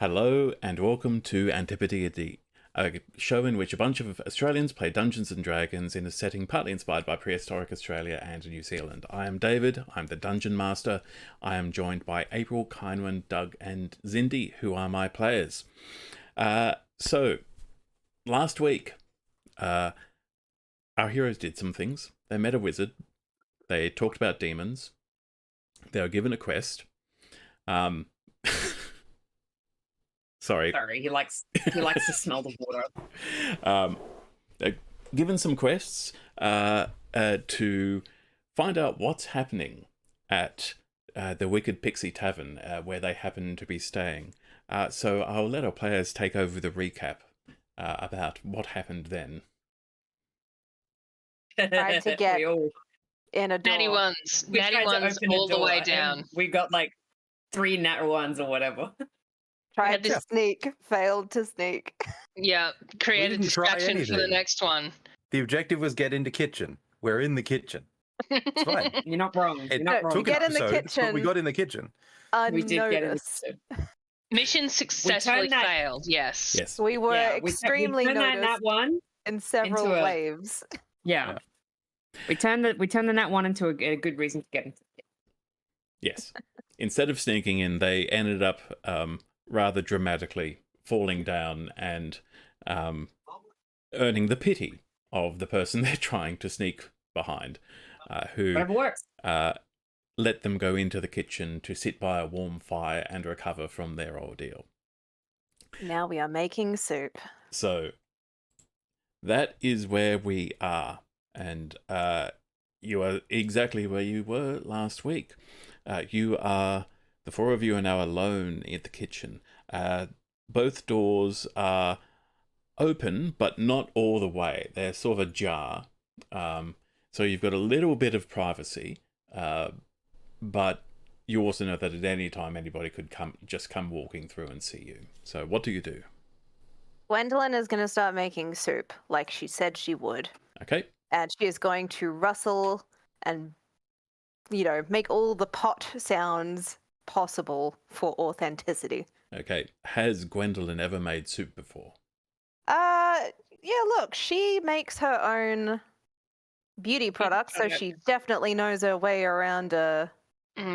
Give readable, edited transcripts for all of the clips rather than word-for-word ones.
Hello and welcome to AntipoDnD, a show in which a bunch of Australians play Dungeons and Dragons in a setting partly inspired by prehistoric Australia and New Zealand. I am David, I'm the Dungeon Master. I am joined by April, Kynwin, Doug and Zindy, who are my players. So, last week, our heroes did some things. They met a wizard, they talked about demons, they were given a quest. Sorry, he likes to smell the water. Given some quests to find out what's happening at the Wicked Pixie Tavern where they happen to be staying. So I'll let our players take over the recap about what happened then. Tried to get in a door. Natty ones all the way down. We got like 3 nat ones or whatever. Tried to sneak, failed to sneak. Yeah, create a distraction for the next one. The objective was get into kitchen. We're in the kitchen. It's fine. You're not wrong. You're not wrong. Get in the kitchen. But we got in the kitchen. We did get in the kitchen. Mission successfully failed. Yes. Yes. We were extremely we noticed that one in several waves. Yeah. We turned the nat one into a good reason to get into it. Yes. Instead of sneaking in, they ended up rather dramatically falling down and earning the pity of the person they're trying to sneak behind, who let them go into the kitchen to sit by a warm fire and recover from their ordeal. Now we are making soup. So that is where we are, and you are exactly where you were last week. The 4 of you are now alone in the kitchen. Both doors are open, but not all the way. They're sort of ajar. So you've got a little bit of privacy, but you also know that at any time anybody could come walking through and see you. So what do you do? Gwendolyn is going to start making soup like she said she would. Okay. And she is going to rustle and, make all the pot sounds possible for authenticity. Okay. Has Gwendolyn ever made soup before? Yeah, look, she makes her own beauty products, so she definitely knows her way around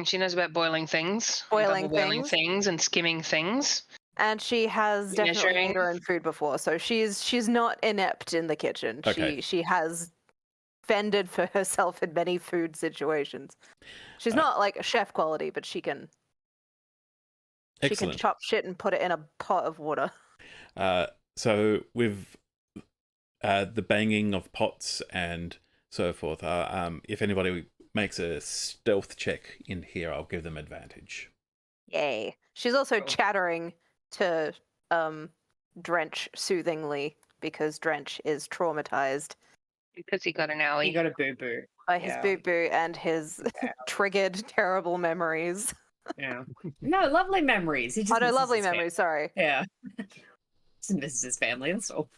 she knows about boiling things. Boiling things and skimming things. And she has definitely made her own food before, so she's not inept in the kitchen. Okay. She has fended for herself in many food situations. She's not like a chef quality, but she can chop shit and put it in a pot of water. So with the banging of pots and so forth, if anybody makes a stealth check in here, I'll give them advantage. Yay. She's also chattering to Drench soothingly because Drench is traumatized. Because he got an owie. He got a boo-boo. By his boo-boo and his triggered terrible memories. Yeah. No, lovely memories. He just lovely memories, sorry. Yeah. Just misses his family, that's all.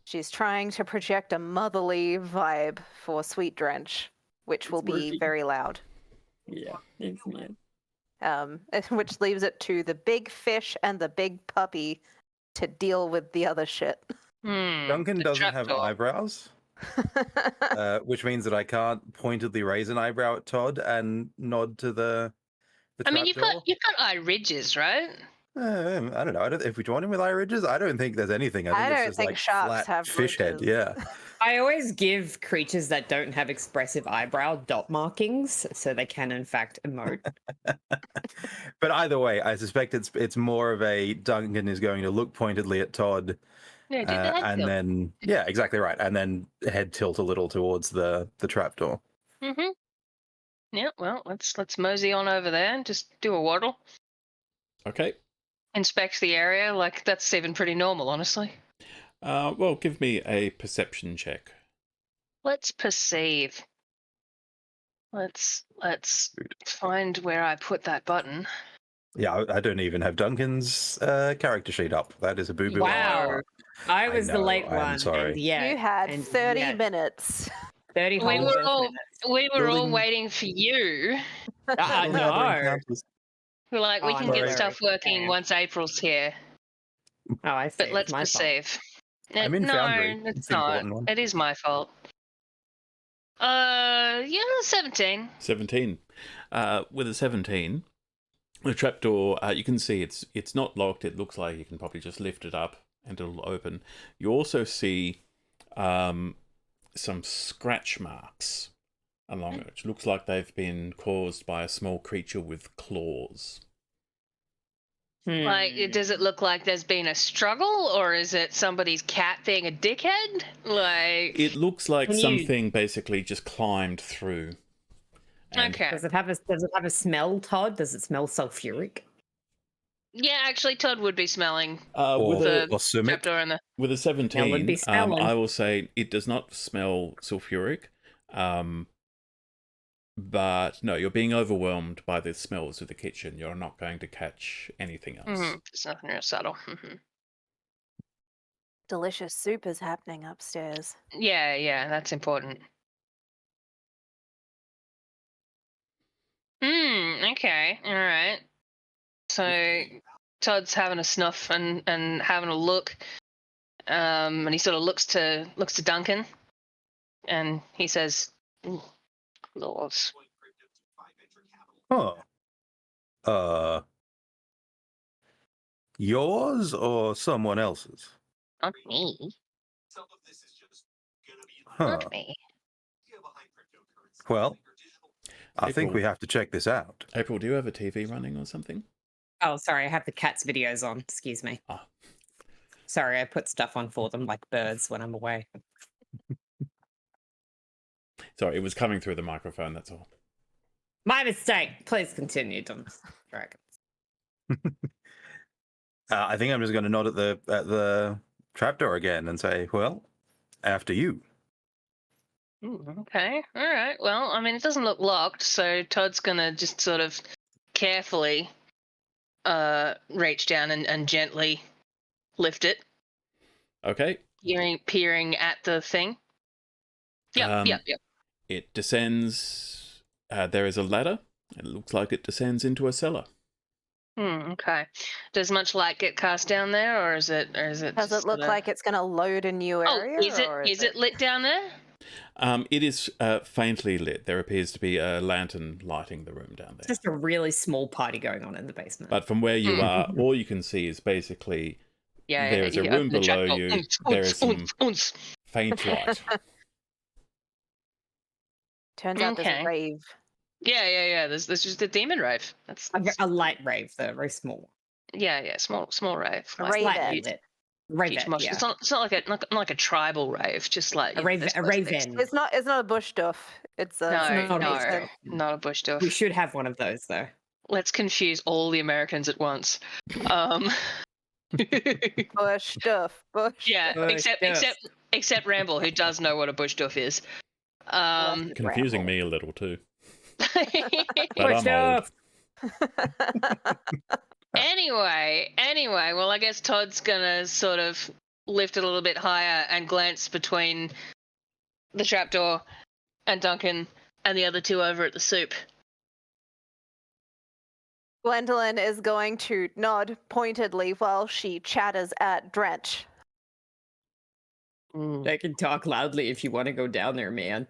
She's trying to project a motherly vibe for Sweet Drench, which will be very loud. Yeah, it's mine. Which leaves it to the big fish and the big puppy to deal with the other shit. Duncan doesn't have eyebrows, which means that I can't pointedly raise an eyebrow at Todd and nod to the you've got eye ridges, right? I don't know. If we join him with eye ridges, I don't think there's anything. I think it's just like sharks flat have fish ridges. head. Yeah. I always give creatures that don't have expressive eyebrow dot markings so they can in fact emote. But either way, I suspect it's more of a Duncan is going to look pointedly at Todd. And then exactly right. And then head tilt a little towards the trapdoor. Mm-hmm. Yeah, well, let's mosey on over there and just do a waddle. Okay. Inspect the area, like that's even pretty normal, honestly. Well, give me a perception check. Let's perceive. Let's find where I put that button. Yeah, I don't even have Duncan's character sheet up. That is a boo-boo. Wow. I was the late one. I'm sorry. You had 30 minutes. 30 we were all minutes. We were all waiting for you. No. We're like, we Oh, can I'm get sorry. stuff working Damn. once April's here. Oh, I see. But It's let's my just fault. save. I'm in no, Foundry. it's It's the not. important one. It is my fault. 17. 17. With a 17, the trapdoor, you can see it's not locked. It looks like you can probably just lift it up and it'll open. You also see some scratch marks along it, which looks like they've been caused by a small creature with claws. Like, does it look like there's been a struggle, or is it somebody's cat being a dickhead? Like, It looks like Can you- something basically just climbed through. And okay. Does it have a smell, Todd? Does it smell sulfuric? Yeah, actually, Todd would be smelling with a Or Summit. trapdoor in the. with a 17, be smelling. I will say it does not smell sulfuric. But no, you're being overwhelmed by the smells of the kitchen. You're not going to catch anything else. It's nothing real subtle. Delicious soup is happening upstairs. Yeah, that's important. Okay, all right. So Todd's having a snuff and having a look, and he sort of looks to Duncan, and he says, "Laws." Huh. Yours or someone else's? Not me. Huh. Not me. Well, I think April. we have to check this out. April, do you have a TV running or something? Oh, sorry, I have the cat's videos on. Excuse me. Ah. Sorry, I put stuff on for them like birds when I'm away. Sorry, it was coming through the microphone, that's all. My mistake. Please continue, Dungeons & Dragons. I think I'm just going to nod at the trapdoor again and say, well, after you. Okay, all right. Well, I mean, it doesn't look locked, so Todd's gonna just sort of carefully reach down and gently lift it, Okay. peering at the thing. Yep. It descends. There is a ladder. It looks like it descends into a cellar. Okay. Does much light get cast down there, or is it? Does it just look sorta- like it's going to load a new area? Oh, is it lit down there? It is faintly lit. There appears to be a lantern lighting the room down It's there. just a really small party going on in the basement. But from where you are, all you can see is basically there is a room open the below trapdoor. you. There is some faint light. Turns out there's Okay. a rave. Yeah. There's just a demon rave. That's a light rave, though, very small. yeah. Small rave. A Like, rave. Lightly Ed. lit. Rave, huge yeah. It's not like a tribal rave. Just like A rave, this a place rave next- end. It's not a bush duff. It's a not a bush duff. We should have one of those, though. Let's confuse all the Americans at once. bush duff. Bush. Yeah, Bush except Ramble, who does know what a bush duff is. Confusing me a little too. But Push I'm old. Anyway, well, I guess Todd's gonna sort of lift it a little bit higher and glance between the trapdoor and Duncan and the other two over at the soup. Gwendolyn is going to nod pointedly while she chatters at Drench. I can talk loudly if you want to go down there, man.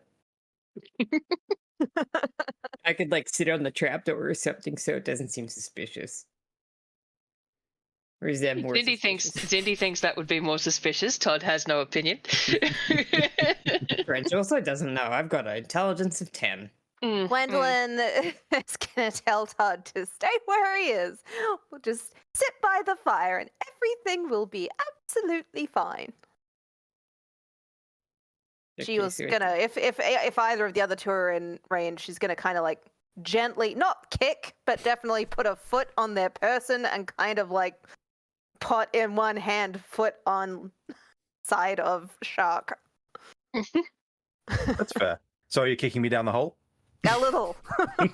I could sit on the trapdoor or something so it doesn't seem suspicious. Or is that more Zindy thinks that would be more suspicious. Todd has no opinion. French also doesn't know. I've got an intelligence of 10. Gwendolyn is going to tell Todd to stay where he is. We'll just sit by the fire and everything will be absolutely fine. She was gonna, if either of the other two are in range, she's gonna kind of gently, not kick, but definitely put a foot on their person and kind of pot in one hand, foot on side of shark. That's fair. So are you kicking me down the hole? A little.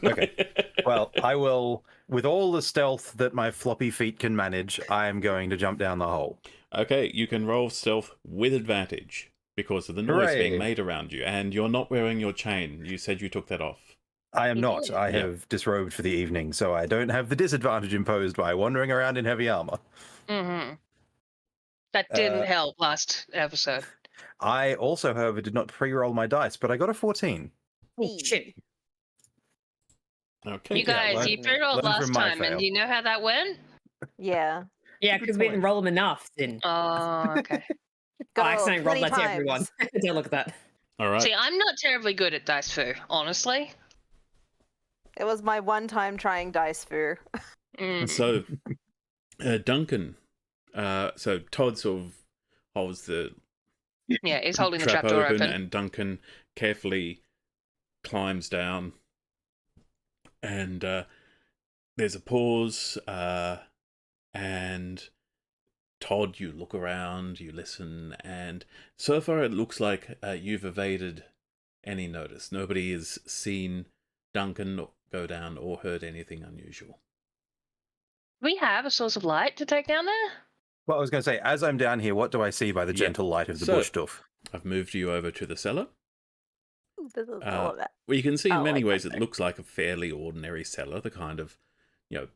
Okay. Well, I will, with all the stealth that my floppy feet can manage, I am going to jump down the hole. Okay, you can roll stealth with advantage because of the noise Hooray. being made around you, and you're not wearing your chain. You said you took that off. I am You not. did. I Yeah. have disrobed for the evening, so I don't have the disadvantage imposed by wandering around in heavy armor. Mm-hmm. That didn't Uh, help last episode. I also, however, did not pre-roll my dice, but I got a 14. Oh, shit. Okay. You guys, learn- you pre-rolled learn from last my time, fail. and you know how that went? Yeah. Yeah, Good because we didn't point. roll them enough. Then Oh, okay. Gotta I roll accidentally rolled 20 that to everyone. times. Don't look at that. All right. See, I'm not terribly good at dice foo, honestly. It was my one time trying dice foo. Mm. So, Duncan. So Todd sort of holds the Yeah, he's holding the trap trapdoor open, open. and Duncan carefully climbs down. And there's a pause, and Todd, you look around, you listen, and so far it looks like you've evaded any notice. Nobody has seen Duncan go down or heard anything unusual. We have a source of light to take down there? Well, I was going to say, as I'm down here, what do I see by the Yeah. gentle light of the So- bush stuff? I've moved you over to the cellar. This is Uh, all of that. Well, you can see in Oh, many like ways that it there. looks like a fairly ordinary cellar, the kind of,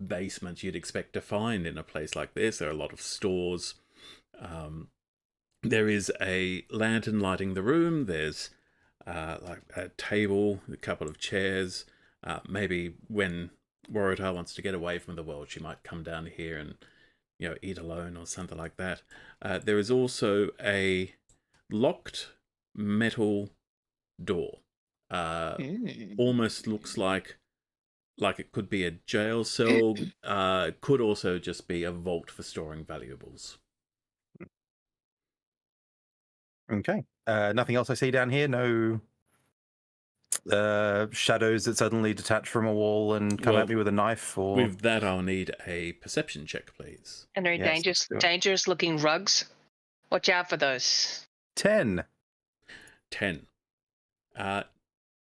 basement you'd expect to find in a place like this. There are a lot of stores. There is a lantern lighting the room. There's like a table, a couple of chairs. Maybe when Waratah wants to get away from the world, she might come down here and, eat alone or something like that. There is also a locked metal door. Almost looks like it could be a jail cell. Could also just be a vault for storing valuables. Okay. Nothing else I see down here? No shadows that suddenly detach from a wall and come Well, at me with a knife? Or With that, I'll need a perception check, please. And very Yes, let's do it. dangerous looking rugs. Watch out for those. 10. 10.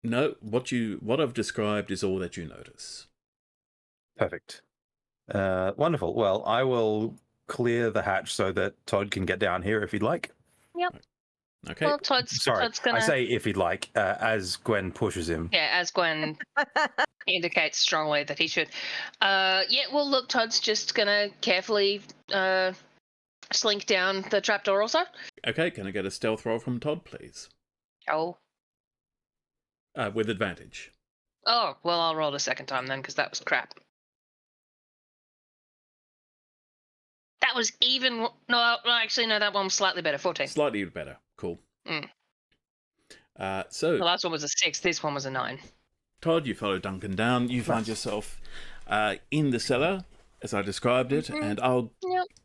No, what I've described is all that you notice. Perfect. Wonderful. Well, I will clear the hatch so that Todd can get down here if he'd like. Okay. Well, Todd's gonna. I say if he'd like, as Gwen pushes him. Yeah, as Gwen indicates strongly that he should. Well, look, Todd's just gonna carefully slink down the trapdoor also. Okay, can I get a stealth roll from Todd, please? Oh. With advantage. Oh, well, I'll roll a second time then, because that was crap. That was even. No, actually, no, that one was slightly better. 14. Slightly better. Cool. Mm. So, The last one was a 6. This one was a 9. Todd, you follow Duncan down. You find yourself in the cellar, as I described it, and I'll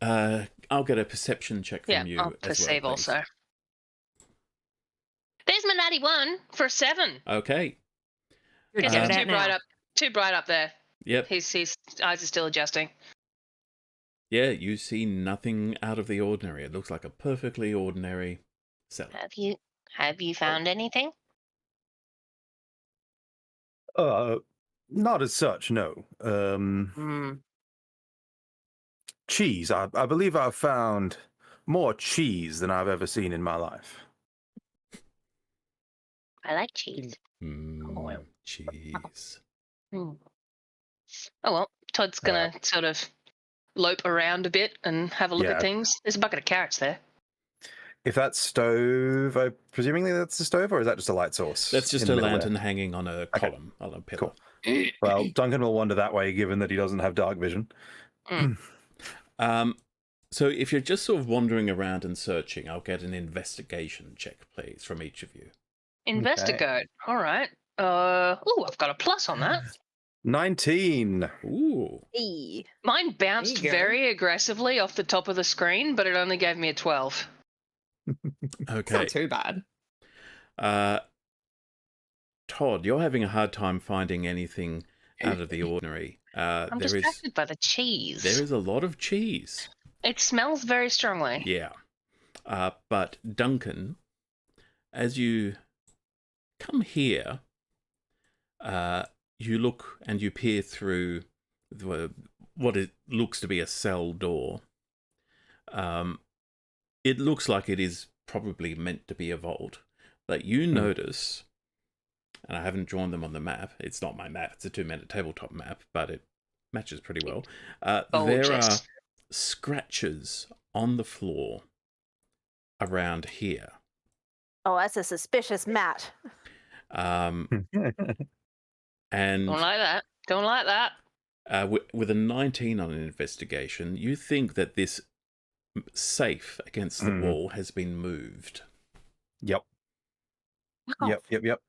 get a perception check from you I'll as well, perceive please. also. There's my natty 1 for a 7. Okay. Good, He's get it too out bright now. up. Too bright up there. Yep. His eyes are still adjusting. Yeah, you see nothing out of the ordinary. It looks like a perfectly ordinary cellar. Have you found anything? Not as such, no. Cheese. I believe I've found more cheese than I've ever seen in my life. I like cheese. Cheese. Oh well, Todd's gonna sort of lope around a bit and have a look at things. There's a bucket of carrots there. If that's stove, I'm presuming that's a stove, or is that just a light source? That's just in the a middle there? lantern hanging on a column, on a pillar. Cool. Well, Duncan will wander that way, given that he doesn't have dark vision. So if you're just sort of wandering around and searching, I'll get an investigation check, please, from each of you. Investigate. All right. I've got a plus on that. 19. Ooh. E. Mine bounced There you go. very aggressively off the top of the screen, but it only gave me a 12. It's Okay. not too bad. Todd, you're having a hard time finding anything out of the ordinary. I'm distracted by the cheese. There is a lot of cheese. It smells very strongly. Yeah. But Duncan, as you come here, you look and you peer through what it looks to be a cell door. It looks like it is probably meant to be a vault, but you notice and I haven't drawn them on the map. It's not my map. It's a 2-minute tabletop map, but it matches pretty well. There are scratches on the floor around here. Oh, that's a suspicious mat. And Don't like that. Don't like that. With a 19 on an investigation, you think that this safe against the wall has been moved. Yep. Oh. Yep.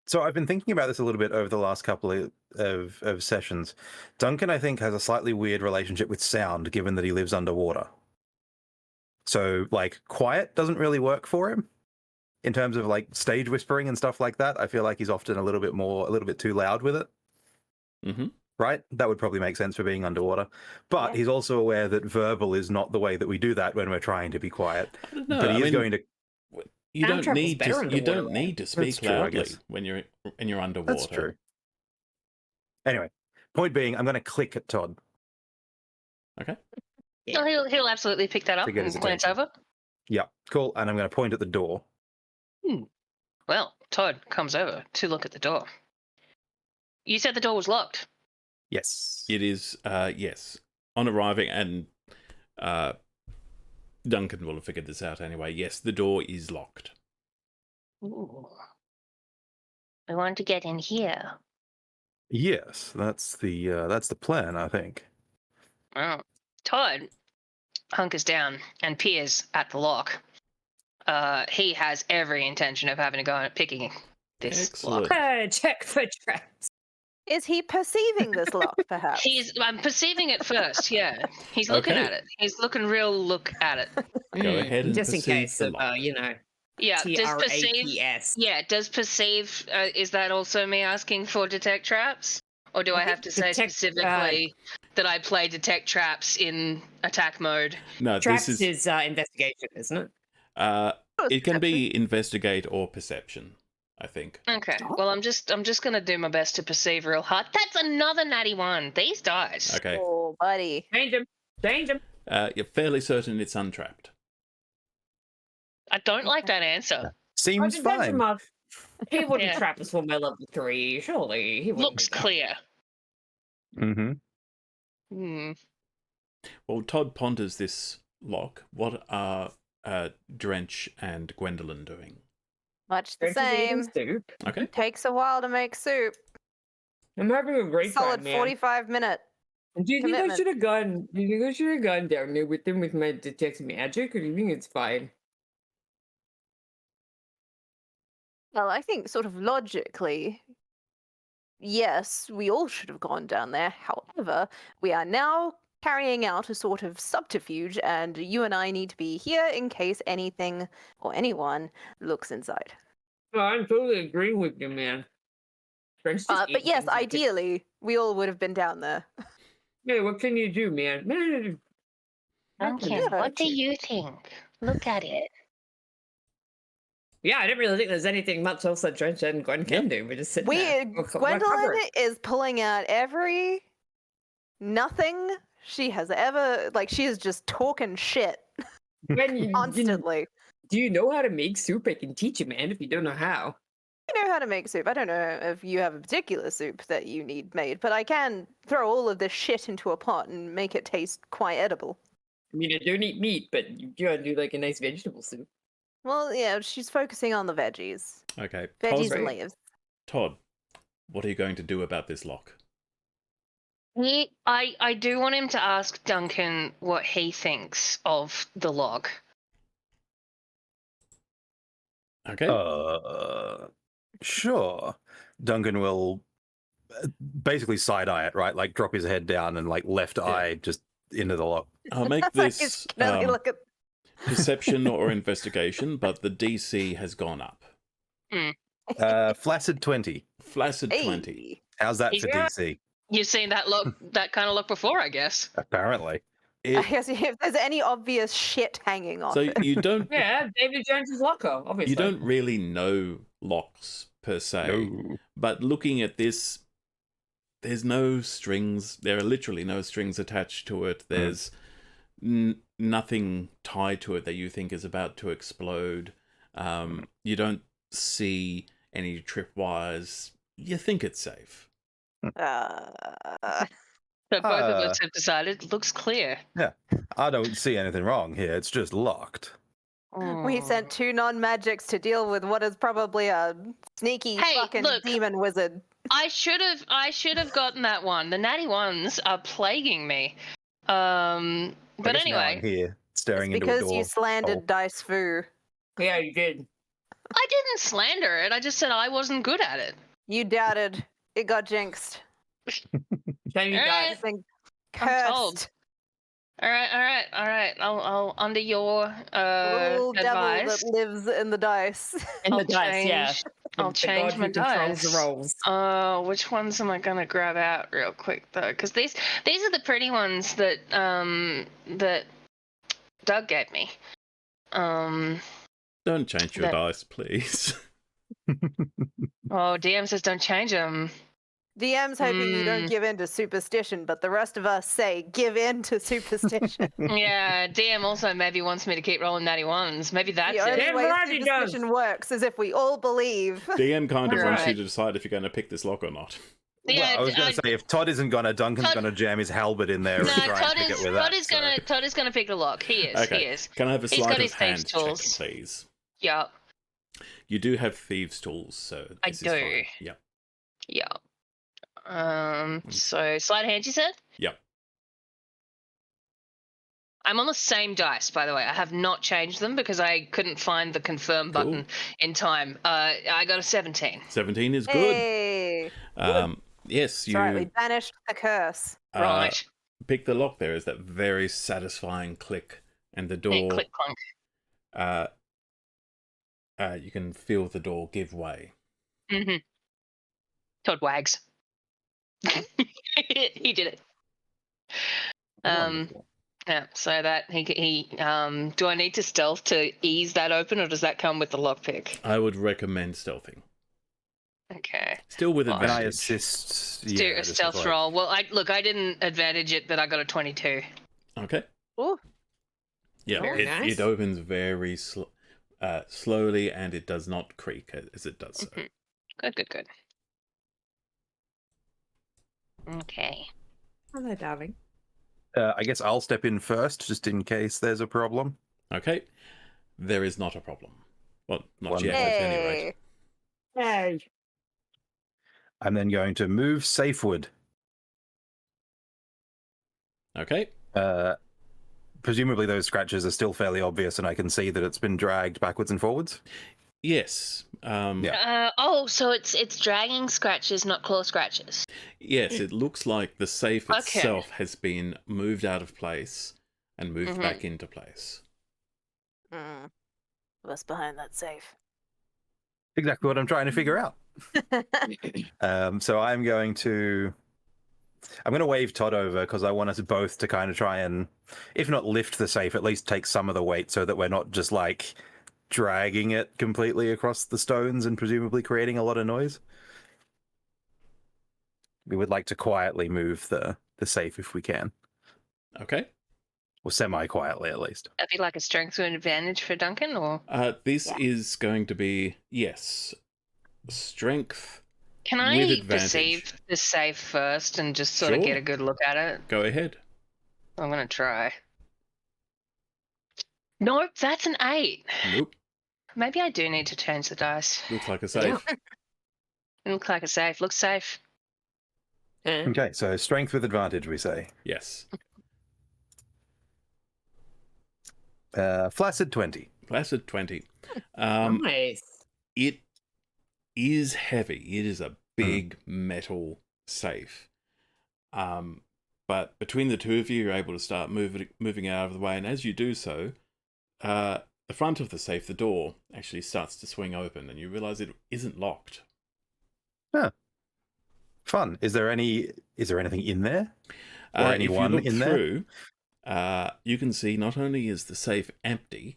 So I've been thinking about this a little bit over the last couple of sessions. Duncan, I think, has a slightly weird relationship with sound, given that he lives underwater. So, like, quiet doesn't really work for him in terms of like stage whispering and stuff like that. I feel like he's often a little bit too loud with it. Mm-hmm. Right? That would probably make sense for being underwater. But he's also aware that verbal is not the way that we do that when we're trying to be quiet. No, but he is going to. You don't need to speak That's true, I loudly guess. when you're underwater. That's true. Anyway, point being, I'm going to click at Todd. Okay. Yeah. Oh, he'll absolutely pick that up To get and his glance attention. over. Yeah, cool. And I'm going to point at the door. Well, Todd comes over to look at the door. You said the door was locked. Yes. It is, yes. On arriving, and Duncan will have figured this out anyway. Yes, the door is locked. Ooh. I want to get in here. Yes, that's the plan, I think. Oh. Todd hunkers down and peers at the lock. He has every intention of having to go and picking this Excellent. lock. Check for traps. Is he perceiving this lock, perhaps? I'm perceiving it first, yeah. He's looking Okay. at it. He's looking real look at it. Go ahead and just in perceive case the of, lock. Yeah, does perceive... TRAPS. Yeah, does perceive... is that also me asking for detect traps? Or do I have to say specifically that I play detect traps in attack mode? No, Traps this is investigation, isn't it? it can be investigate or perception, I think. Okay. Well, I'm just gonna do my best to perceive real hard. That's another natty one. These dice. Okay. Oh, buddy. Change him. You're fairly certain it's untrapped. I don't like that answer. Seems fine. He wouldn't Yeah. trap us for my level 3, surely. He wouldn't Looks do that. clear. Mm-hmm. Hmm. Well, Todd ponders this lock. What are Drench and Gwendolyn doing? Much the Drench is eating same. soup. Okay. Takes a while to make soup. I'm having a great Solid time, man. 45-minute. Do you think I commitment. should have gone? Do you think I should have gone down there with him with my detect magic, or do you think it's fine? Well, I think sort of logically, yes, we all should have gone down there. However, we are now carrying out a sort of subterfuge, and you and I need to be here in case anything or anyone looks inside. No, I'm totally agreeing with you, man. Drench just But ate yes, things like it. ideally, we all would have been down there. Yeah, what can you do, man? Duncan, Yeah, what do you think? Look at it. Yeah, I didn't really think there's anything much else that Drench and Gwen can do. We're just sitting there. We're Gwendolyn covered. is pulling out nothing she has ever, like, she is just talking shit Gwen, you constantly. do you know how to make soup? I can teach you, man, if you don't know how. I know how to make soup. I don't know if you have a particular soup that you need made, but I can throw all of this shit into a pot and make it taste quite edible. I mean, I don't eat meat, but you gotta do like a nice vegetable soup. Well, yeah, she's focusing on the veggies. Okay. Veggies Todd, and leaves. Todd, what are you going to do about this lock? I do want him to ask Duncan what he thinks of the log. Okay. Sure. Duncan will basically side-eye it, right? Like drop his head down and like left eye just into the lock. I'll make Like, this can only look at... perception or investigation, but the DC has gone up. Flaccid 20. Flaccid Hey. 20. How's that for Yeah. DC? You've seen that look, that kind of look before, I guess. Apparently. I guess if there's any obvious shit hanging off So it. you don't Yeah, David Jones's locker, obviously. you don't really know locks per se, No. but looking at this, there's no strings. There are literally no strings attached to it. There's nothing tied to it that you think is about to explode. You don't see any tripwires. You think it's safe. So both of us have decided it looks clear. Yeah, I don't see anything wrong here. It's just locked. We sent 2 non-magics to deal with what is probably a sneaky fucking demon wizard. I should have gotten that one. The natty ones are plaguing me. But anyway, I'm here staring it's into a door. because you slandered Dice Foo. Yeah, you did. I didn't slander it. I just said I wasn't good at it. You doubted. It got jinxed. Then you Alright. It's been I'm told. cursed. All right. I'll under your Little devil advice. that lives in the dice. In I'll the dice, yeah. change- I'll The change god my who controls dice. the rolls. Which ones am I gonna grab out real quick though? Because these are the pretty ones that that Doug gave me. Don't change your dice, please. Oh, DM says don't change them. DM's hoping you don't give in to superstition, but the rest of us say give in to superstition. Yeah, DM also maybe wants me to keep rolling natty ones. Maybe that's The only it. way Everybody does. superstition works is if we all believe. DM kind of wants you Right. to decide if you're going to pick this lock or not. Yeah, Well, I was going to say, if Todd isn't gonna, Duncan's Todd- gonna jam his halberd in there and try and pick it with that. Todd is gonna pick the lock. He is. Okay. He is. Can I have a He's sleight got of his thieves' hand check, tools. please? Yup. You do have thieves' tools, so I this is do. fine. Yep. Yup. So sleight of hand, you said? Yep. I'm on the same dice, by the way. I have not changed them because I couldn't find the confirm button in time. I got a 17. 17 is good. Hey, Yes, that's you right. We banished the curse. Right. pick the lock. There is that very satisfying click, and the door. Click clunk. You can feel the door give way. Mm-hmm. Todd wags. He did it. Wonderful. Yeah. So that he do I need to stealth to ease that open, or does that come with the lockpick? I would recommend stealthing. Okay. Still with Fine. Can I advantage. assist? Do a just stealth like- roll. Well, I didn't advantage it, but I got a 22. Okay. Ooh. Yeah, Very nice. it opens very slowly, and it does not creak as it does so. Mhm. Good. Okay. Hello, darling. I guess I'll step in first, just in case there's a problem. Okay. There is not a problem. Well, not Wonderful. yet, at any rate. Hey. I'm then going to move safeward. Okay. Presumably those scratches are still fairly obvious, and I can see that it's been dragged backwards and forwards. Yes. Yeah. So it's dragging scratches, not claw scratches. Yes, it looks like the safe Okay. itself has been moved out of place and moved Mhm. back into place. What's behind that safe? Exactly what I'm trying to figure out. So I'm going to wave Todd over because I want us both to kind of try and, if not lift the safe, at least take some of the weight so that we're not just like dragging it completely across the stones and presumably creating a lot of noise. We would like to quietly move the safe if we can, Okay. or semi-quietly at least. That'd be like a strength to an advantage for Duncan, or This Yeah. is going to be, yes, strength. can With I advantage. perceive the safe first and just sort of Sure. get a good look at it? Go ahead. I'm gonna try. Nope, that's an 8. Nope. Maybe I do need to change the dice. Looks like a safe. It looks like a safe. Looks safe. Okay, so strength with advantage, we say. Yes. Flaccid 20. Placid 20. Nice. It is heavy. It is a big metal safe. But between the two of you, you're able to start moving out of the way. And as you do so, the front of the safe, the door, actually starts to swing open, and you realize it isn't locked. Fun. Is there anything in there? Or If you anyone look in there? through, you can see not only is the safe empty,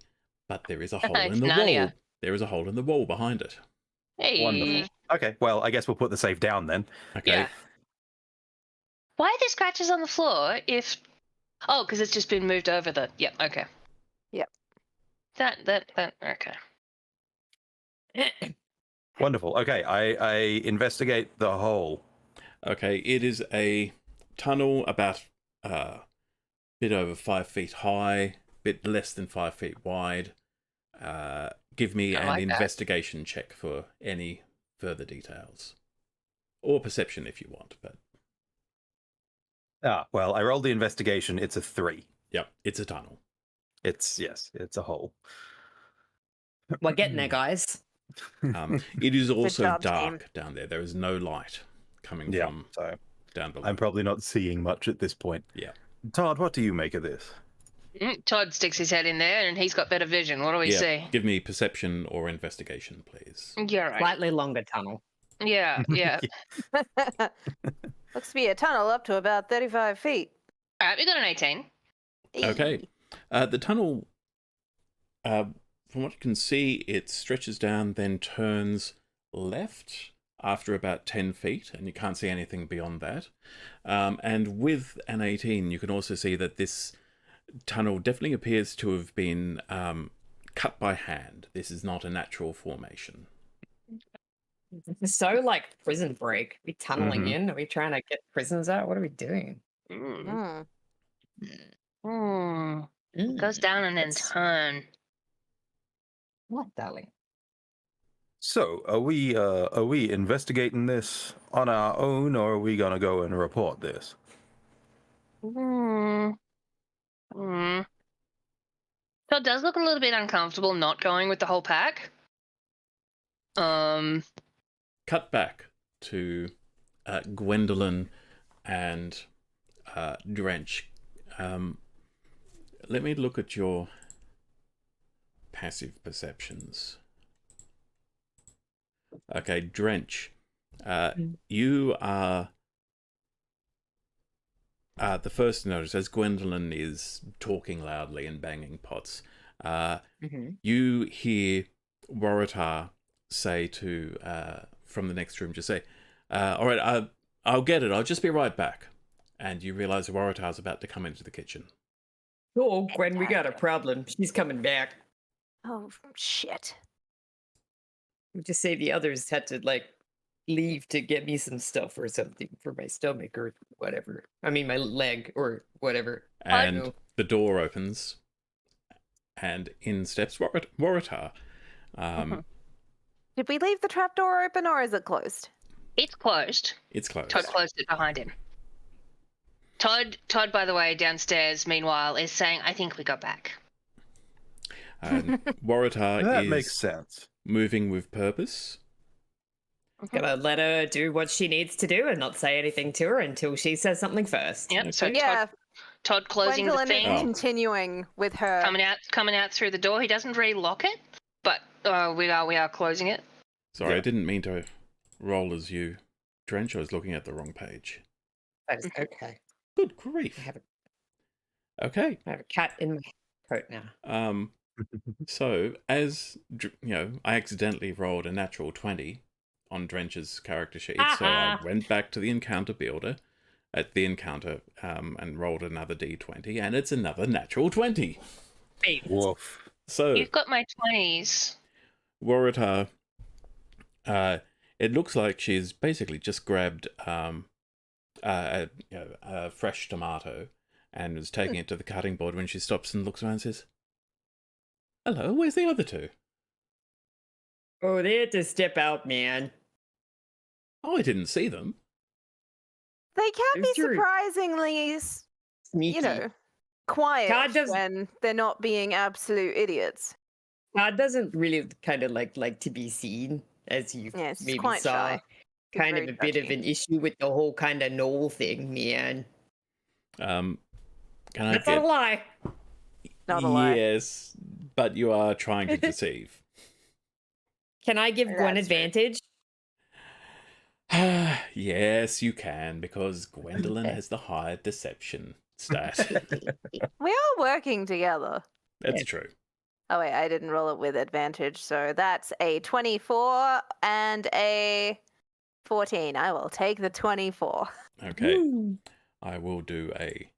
but there is a hole It's in the Narnia. wall. There is a hole in the wall behind it. Hey. Wonderful. Okay, well, I guess we'll put the safe down then. Okay. Yeah. Why are there scratches on the floor if Oh, because it's just been moved over the. Yep. Okay. Yep. That. Okay. Wonderful. Okay, I investigate the hole. Okay, it is a tunnel about bit over 5 feet high, bit less than 5 feet wide. Give me I an like that. investigation check for any further details, or perception if you want. But Well, I rolled the investigation. It's a 3. yep, it's a tunnel. It's a hole. We're getting there, guys. It is also job, dark team. down there. There is no light coming Yeah, from so down below. I'm probably not seeing much at this point. Yeah. Todd, what do you make of this? Todd sticks his head in there, and he's got better vision. What do we Yeah. see? Give me perception or investigation, please. Yeah, right. Slightly longer tunnel. Yeah. Looks to be a tunnel up to about 35 feet. All right, we got an 18. Okay. The tunnel, from what you can see, it stretches down, then turns left after about 10 feet, and you can't see anything beyond that. And with an 18, you can also see that this tunnel definitely appears to have been cut by hand. This is not a natural formation. It's so like prison break. We tunneling Mhm. in? Are we trying to get prisoners out? What are we doing? Mm. Hmm. It goes down and then That's- turn. What, darling? So, are we investigating this on our own, or are we gonna go and report this? Hmm. So it does look a little bit uncomfortable not going with the whole pack. Cut back to Gwendolyn and Drench. Let me look at your passive perceptions. Okay, Drench. You are the first to notice as Gwendolyn is talking loudly and banging pots. You hear Waratah say to from the next room, just say, "All right, I'll get it. I'll just be right back." And you realise Waratah's about to come into the kitchen. Oh, Gwen, we got a problem. She's coming back. Oh, shit. We just say the others had to like leave to get me some stuff or something for my stomach or whatever. I mean, my leg or whatever. And the door opens, and in steps Waratah. Did we leave the trapdoor open or is it closed? It's closed. It's closed. Todd closed it behind him. Todd, by the way, downstairs, meanwhile, is saying, "I think we got back." And Waratah That is makes sense. moving with purpose. Gonna let her do what she needs to do and not say anything to her until she says something first. Yep. So Yeah, Todd closing Gwendolyn the thing, is continuing with her. coming out through the door. He doesn't relock it, but we are closing it. Sorry, Yeah. I didn't mean to roll as you, Drench. I was looking at the wrong page. That is okay. Good grief. Okay. I have a cat in my coat now. So as you know, I accidentally rolled a natural 20 on Drench's character sheet, so I went back to the encounter builder at the encounter and rolled another d20, and it's another natural 20. Woof. So You've got my 20s. Waratah, it looks like she's basically just grabbed a fresh tomato and was taking it to the cutting board when she stops and looks around and says, "Hello, where's the other two?" Oh, they had to step out, man. Oh, I didn't see them. They can be It's true. surprisingly, Sneaky. quiet Todd does- when they're not being absolute idiots. Todd doesn't really kind of like to be seen, as you Yes, he's maybe quite saw. shy. He's Kind of very a bit of judgy. an issue with the whole kind of knoll thing, man. Can I That's not get... a lie. Not a lie. Yes, but you are trying to deceive. Can I give Gwen That's true. advantage? Yes, you can, because Gwendolyn Okay. has the higher deception stat. We are working together. That's true. Oh wait, I didn't roll it with advantage, so that's a 24 and a 14. I will take the 24. Okay, I will do a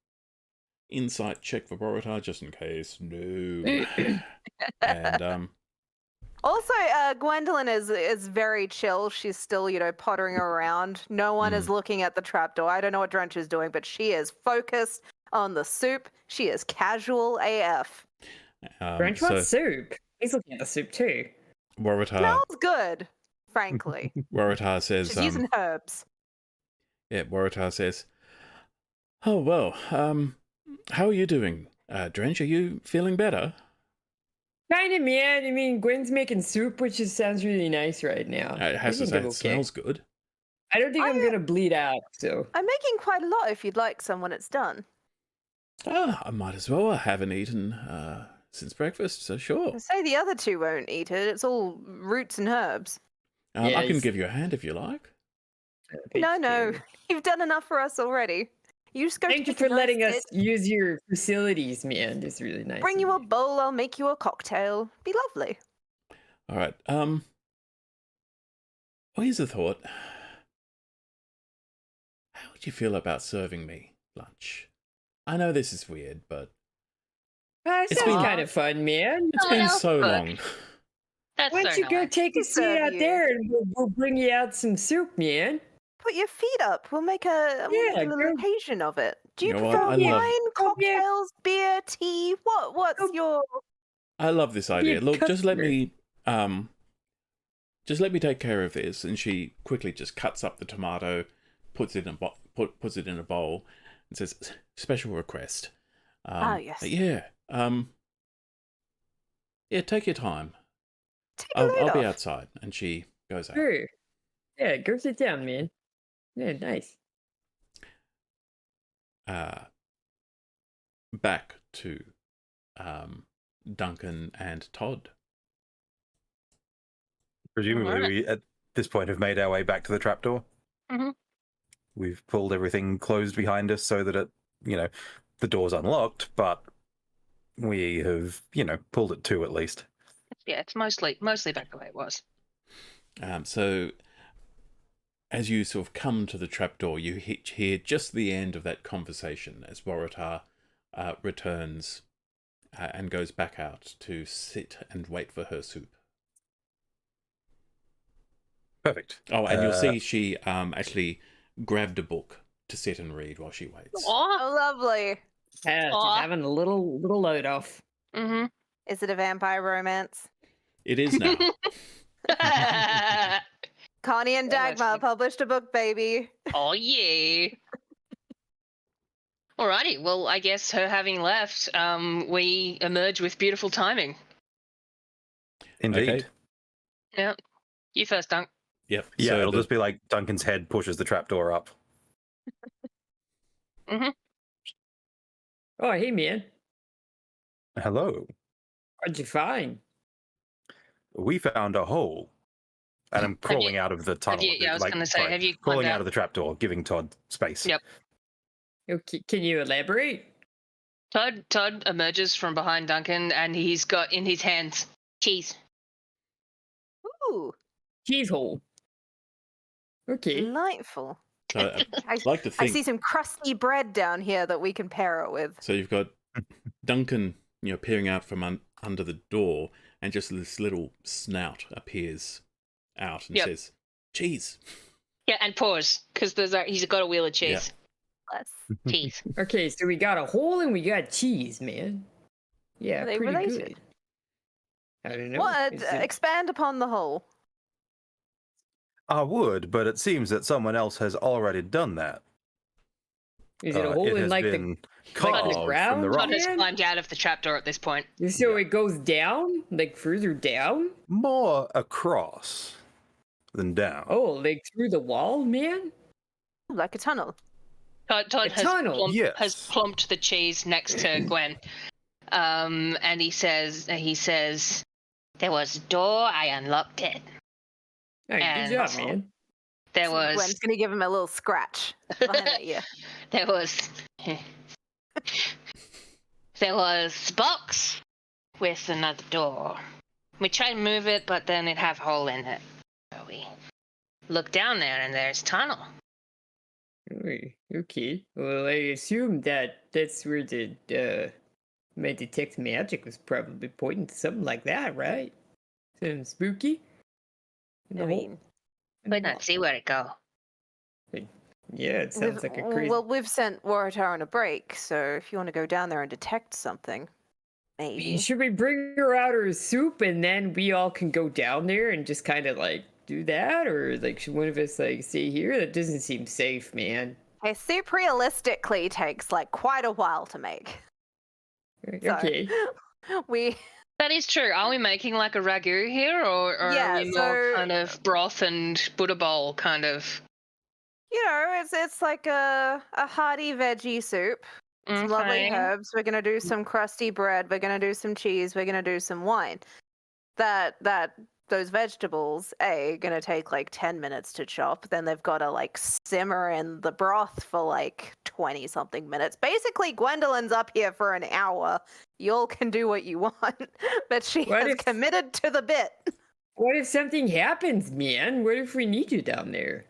insight check for Waratah, just in case. No. And Also, Gwendolyn is very chill. She's still, pottering around. No one is looking at the trapdoor. I don't know what Drench is doing, but she is focused on the soup. She is casual AF. Drench wants soup. He's looking at the soup too. Waratah Smells good, frankly. Waratah says, She's using herbs. yeah, Waratah says, "Oh well, how are you doing, Drench? Are you feeling better?" Kind of, man. I mean, Gwen's making soup, which just sounds really nice right now. It has to I think say I'm it okay. smells good. I don't think I'm gonna bleed out, so. I'm making quite a lot if you'd like some when it's done. I might as well. I haven't eaten since breakfast, so sure. I say the other two won't eat it. It's all roots and herbs. I can give you a hand if you like. No. You've done enough for us already. You just go. Thank you for letting us use your facilities, man. It's really nice. Bring you a bowl. I'll make you a cocktail. Be lovely. All right. Well, here's a thought. How would you feel about serving me lunch? I know this is weird, but It's been kind of fun, man. it's been so long. That's Why don't you go take a seat out there and we'll bring you out some soup, man? Put your feet up. We'll make a little occasion of it. Do you, You know what? prefer I love- wine, cocktails, beer, tea? What's your? I love this idea. Look, just let me take care of this. And she quickly just cuts up the tomato, puts it in a bowl, and says, "Special request." Yes. Yeah. Yeah. Take your time. Take a load I'll be off. outside. And she goes out. Sure. Yeah, go sit down, man. Yeah, nice. Back to Duncan and Todd. Presumably, we at this point have made our way back to the trapdoor. Mm-hmm. We've pulled everything closed behind us so that the door's unlocked, but we have, pulled it to at least. Yeah, it's mostly back the way it was. So as you sort of come to the trapdoor, you hear just the end of that conversation as Waratah returns and goes back out to sit and wait for her soup. Perfect. Oh, and you'll see she actually grabbed a book to sit and read while she waits. Oh, lovely. Yeah, just having a little load off. Mm-hmm. Is it a vampire romance? It is now. Connie and Dagmar published a book, baby. Oh, yeah. Alrighty, well, I guess her having left, we emerge with beautiful timing. Indeed. Okay. Yeah. You first, Dunk. Yep. Yeah, so it'll just be like Duncan's head pushes the trapdoor up. Mm-hmm. Oh, hey, man. Hello. What'd you find? We found a hole. And I'm crawling out of the tunnel. I was going to say, have you crawling climbed out of the trapdoor, giving Todd space. Yep. Okay, can you elaborate? Todd emerges from behind Duncan, and he's got in his hands cheese. Ooh, Cheese hole. Okay. delightful. So I'd like to I think. see some crusty bread down here that we can pair it with. So you've got Duncan, peering out from under the door, and just this little snout appears out and says, "Cheese." Yeah, and pause, because he's got a wheel of cheese. Bless. Cheese. Okay, so we got a hole and we got cheese, man. Yeah, Are they pretty related? good. I don't know. What? Is it- Expand upon the whole. I would, but it seems that someone else has already done that. Is it a hole It in has like been the carved from ground? the rock. Todd has Man. climbed out of the trapdoor at this point. So it goes down, like further down? More across than down. Oh, like through the wall, man? Like a tunnel. Todd tunnel, has plumped the cheese next to Gwen, and he says, "There was a door. I unlocked it. Hey, And good job, man. There was Gwen's gonna give him a little scratch behind that ear. there was a box with another door. We tried to move it, but then it have a hole in it. So we looked down there, and there's tunnel. Okay. Well, I assume that's where the my detect magic was probably pointing to something like that, right? Something spooky. I mean, But not see where it go. Yeah, it sounds like a crazy. well, we've sent Waratah on a break, so if you want to go down there and detect something, maybe. Should we bring her out her soup and then we all can go down there and just kind of like do that, or like should one of us like stay here? That doesn't seem safe, man. Okay, soup realistically takes like quite a while to make. Okay. So, we That is true. Are we making like a ragu here, or Yeah, are we more so- kind of broth and Buddha bowl kind of? you know, it's like a hearty veggie soup. Some lovely Okay. herbs. We're gonna do some crusty bread. We're gonna do some cheese. We're gonna do some wine. Those vegetables, gonna take like 10 minutes to chop. Then they've got to like simmer in the broth for like 20 something minutes. Basically, Gwendolyn's up here for an hour. Y'all can do what you want, but she What has if- committed to the bit. What if something happens, man? What if we need you down there?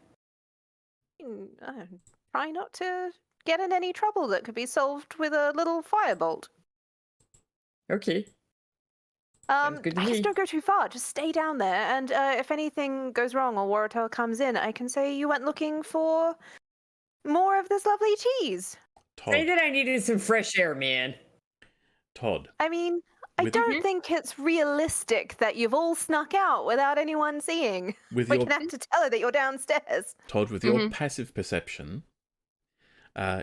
Try not to get in any trouble that could be solved with a little firebolt. Okay. good to I guess me. don't go too far. Just stay down there, and if anything goes wrong or Waratah comes in, I can say you went looking for more of this lovely cheese. Say Todd. that I needed some fresh air, man. Todd. I mean, I With- don't think it's realistic that you've all snuck out without anyone seeing. With We're your gonna have to tell her that you're downstairs. Todd, with your passive perception,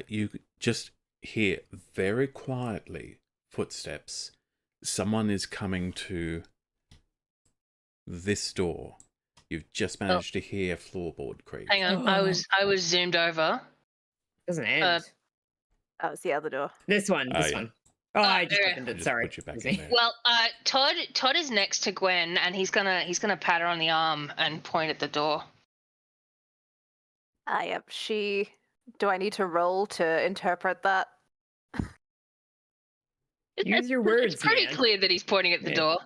you just hear very quietly footsteps. Someone is coming to this door. You've just managed to hear floorboard creak. Hang on. I was zoomed over. Doesn't end. Oh, it's the other door. This one. Oh, This yeah. one. Oh, I just there. opened I it. just Sorry. put you back Excuse in me. there. Well, Todd is next to Gwen, and he's gonna pat her on the arm and point at the door. Yep. She. Do I need to roll to interpret that? Use your words, It's pretty man. clear that he's pointing at the Yeah. door.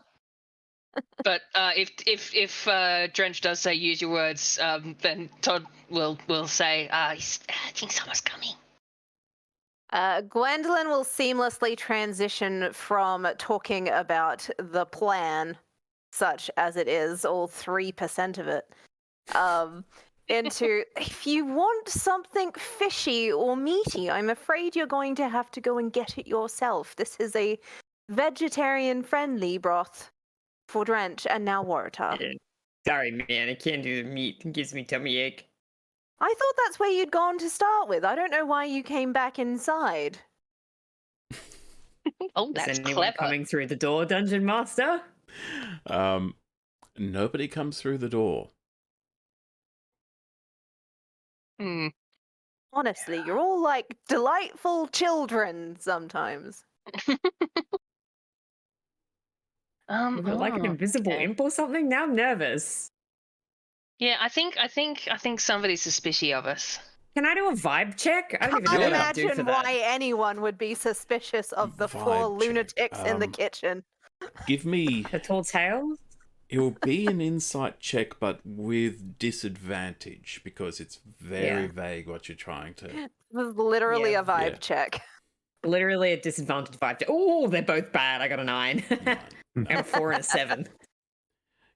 But if Drench does say use your words, then Todd will say, I think someone's coming. Gwendolyn will seamlessly transition from talking about the plan, such as it is, all 3% of it, into if you want something fishy or meaty, I'm afraid you're going to have to go and get it yourself. This is a vegetarian-friendly broth for Drench and now Waratah. Yeah. Sorry, man. I can't do the meat. It gives me tummy ache. I thought that's where you'd gone to start with. I don't know why you came back inside. Oh, Is that's anyone clever. coming through the door, Dungeon Master? Nobody comes through the door. Hmm. Honestly, you're all like delightful children sometimes. Is it like an invisible okay. imp or something? Now I'm nervous. Yeah, I think somebody's suspicious of us. Can I do a vibe check? I don't even Can't know what to do for imagine that. why anyone would be suspicious of the Vibe four check. lunatics in the kitchen. Give me. A tall tale? It will be an insight check, but with disadvantage because it's very vague what you're trying to. This is literally Yeah. a vibe Yeah. check. Literally a disadvantage vibe check. Oh, they're both bad. I got a 9. I got a 4 and a 7.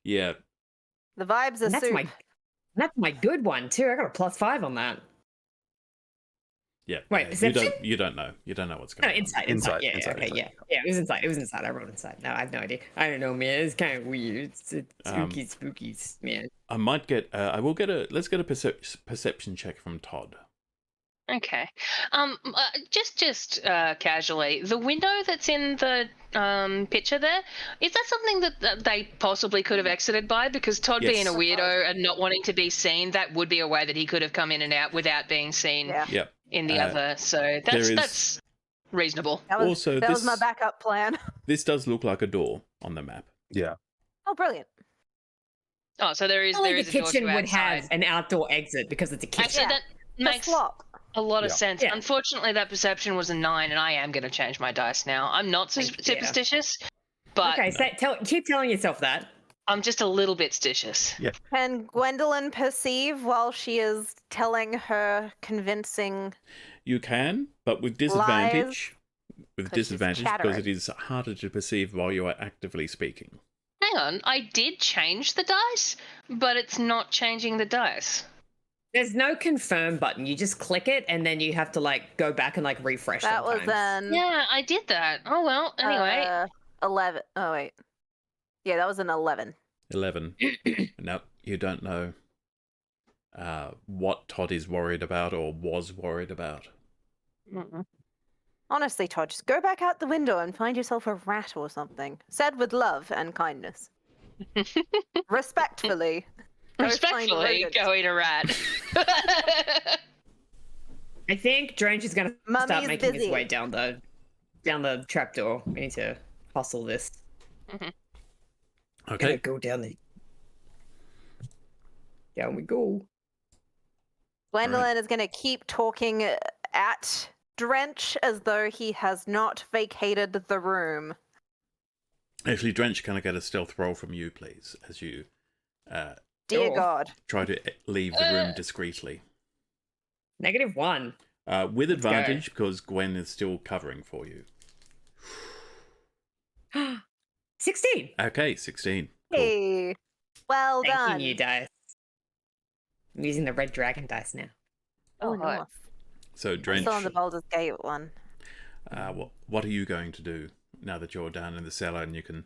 Yeah, The vibes are And that's soup. that's my good one too. I got a +5 on that. yeah. Wait, yeah. perception? You don't know. You don't know what's No, going on. insight. Insight, Yeah, insight, okay, insight. yeah. It was inside. It was inside. I rolled inside. No, I have no idea. I don't know, man. It's kind of weird. It's spooky, man. I might get. I will get a. Let's get a perception check from Todd. Okay. Just casually, the window that's in the picture there, is that something that they possibly could have exited by? Because Todd Yes. being a weirdo and not wanting to be seen, that would be a way that he could have come in and out without being seen Yeah, Yep. in the Uh, other. So there is- that's reasonable. that was, Also, that was my this- backup plan. This does look like a door on the map. Yeah. Oh, brilliant. Oh, so there is Only there the is a door kitchen to would outside. have an outdoor exit because it's a kitchen. Actually, that The makes slop. a lot of Yeah. sense. Yeah. Unfortunately, that perception was a 9, and I am going to change my dice now. I'm not Yeah. superstitious, but Okay, so keep telling yourself that. I'm just a little bit stitious. Yeah. Can Gwendolyn perceive while she is telling her convincing? You can, but with disadvantage. With 'Cause she's disadvantage because chattering. it is harder to perceive while you are actively speaking. Hang on, I did change the dice, but it's not changing the dice. There's no confirm button. You just click it, and then you have to like go back and like refresh. That was sometimes. an Yeah, I did that. Oh well. Anyway, 11. Oh wait, yeah, that was an 11. 11. No, you don't know what Todd is worried about or was worried about. Honestly, Todd, just go back out the window and find yourself a rat or something. Said with love and kindness. Respectfully. Go find a respectfully, rodent. go eat a rat. I think Drange is gonna start Mummy's making his busy. way down the trapdoor. We need to hustle this. Okay. Gotta go down the. Down we go. Gwendolyn is going to keep talking at Drench as though he has not vacated the room. Actually, Drench, can I get a stealth roll from you, please, as you Dear Oh. God. try to leave the room discreetly? -1. With go. advantage, because Gwen is still covering for you. 16. Okay, 16. Cool. Hey. Well Thank done. you, dice. I'm using the red dragon dice now. Oh, Oh, nice. So, I'm Drench, still on the Baldur's Gate one. what are you going to do now that you're down in the cellar and you can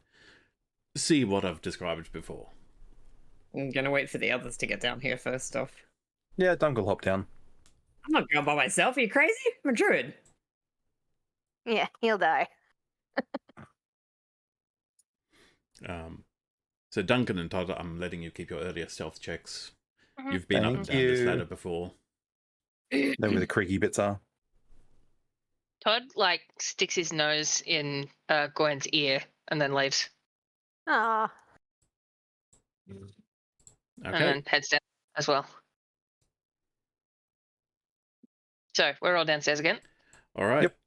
see what I've described before? I'm gonna wait for the others to get down here first off. Yeah, Dunk will hop down. I'm not going by myself. Are you crazy? I'm a druid. Yeah, he'll die. So Duncan and Todd, I'm letting you keep your earlier stealth checks. Mhm. You've been up and Thank down this you. ladder before. Know where the creaky bits are. Todd like sticks his nose in Gwen's ear and then leaves, Ah, and Okay. then heads down as well. So we're all downstairs again. All right. Yep.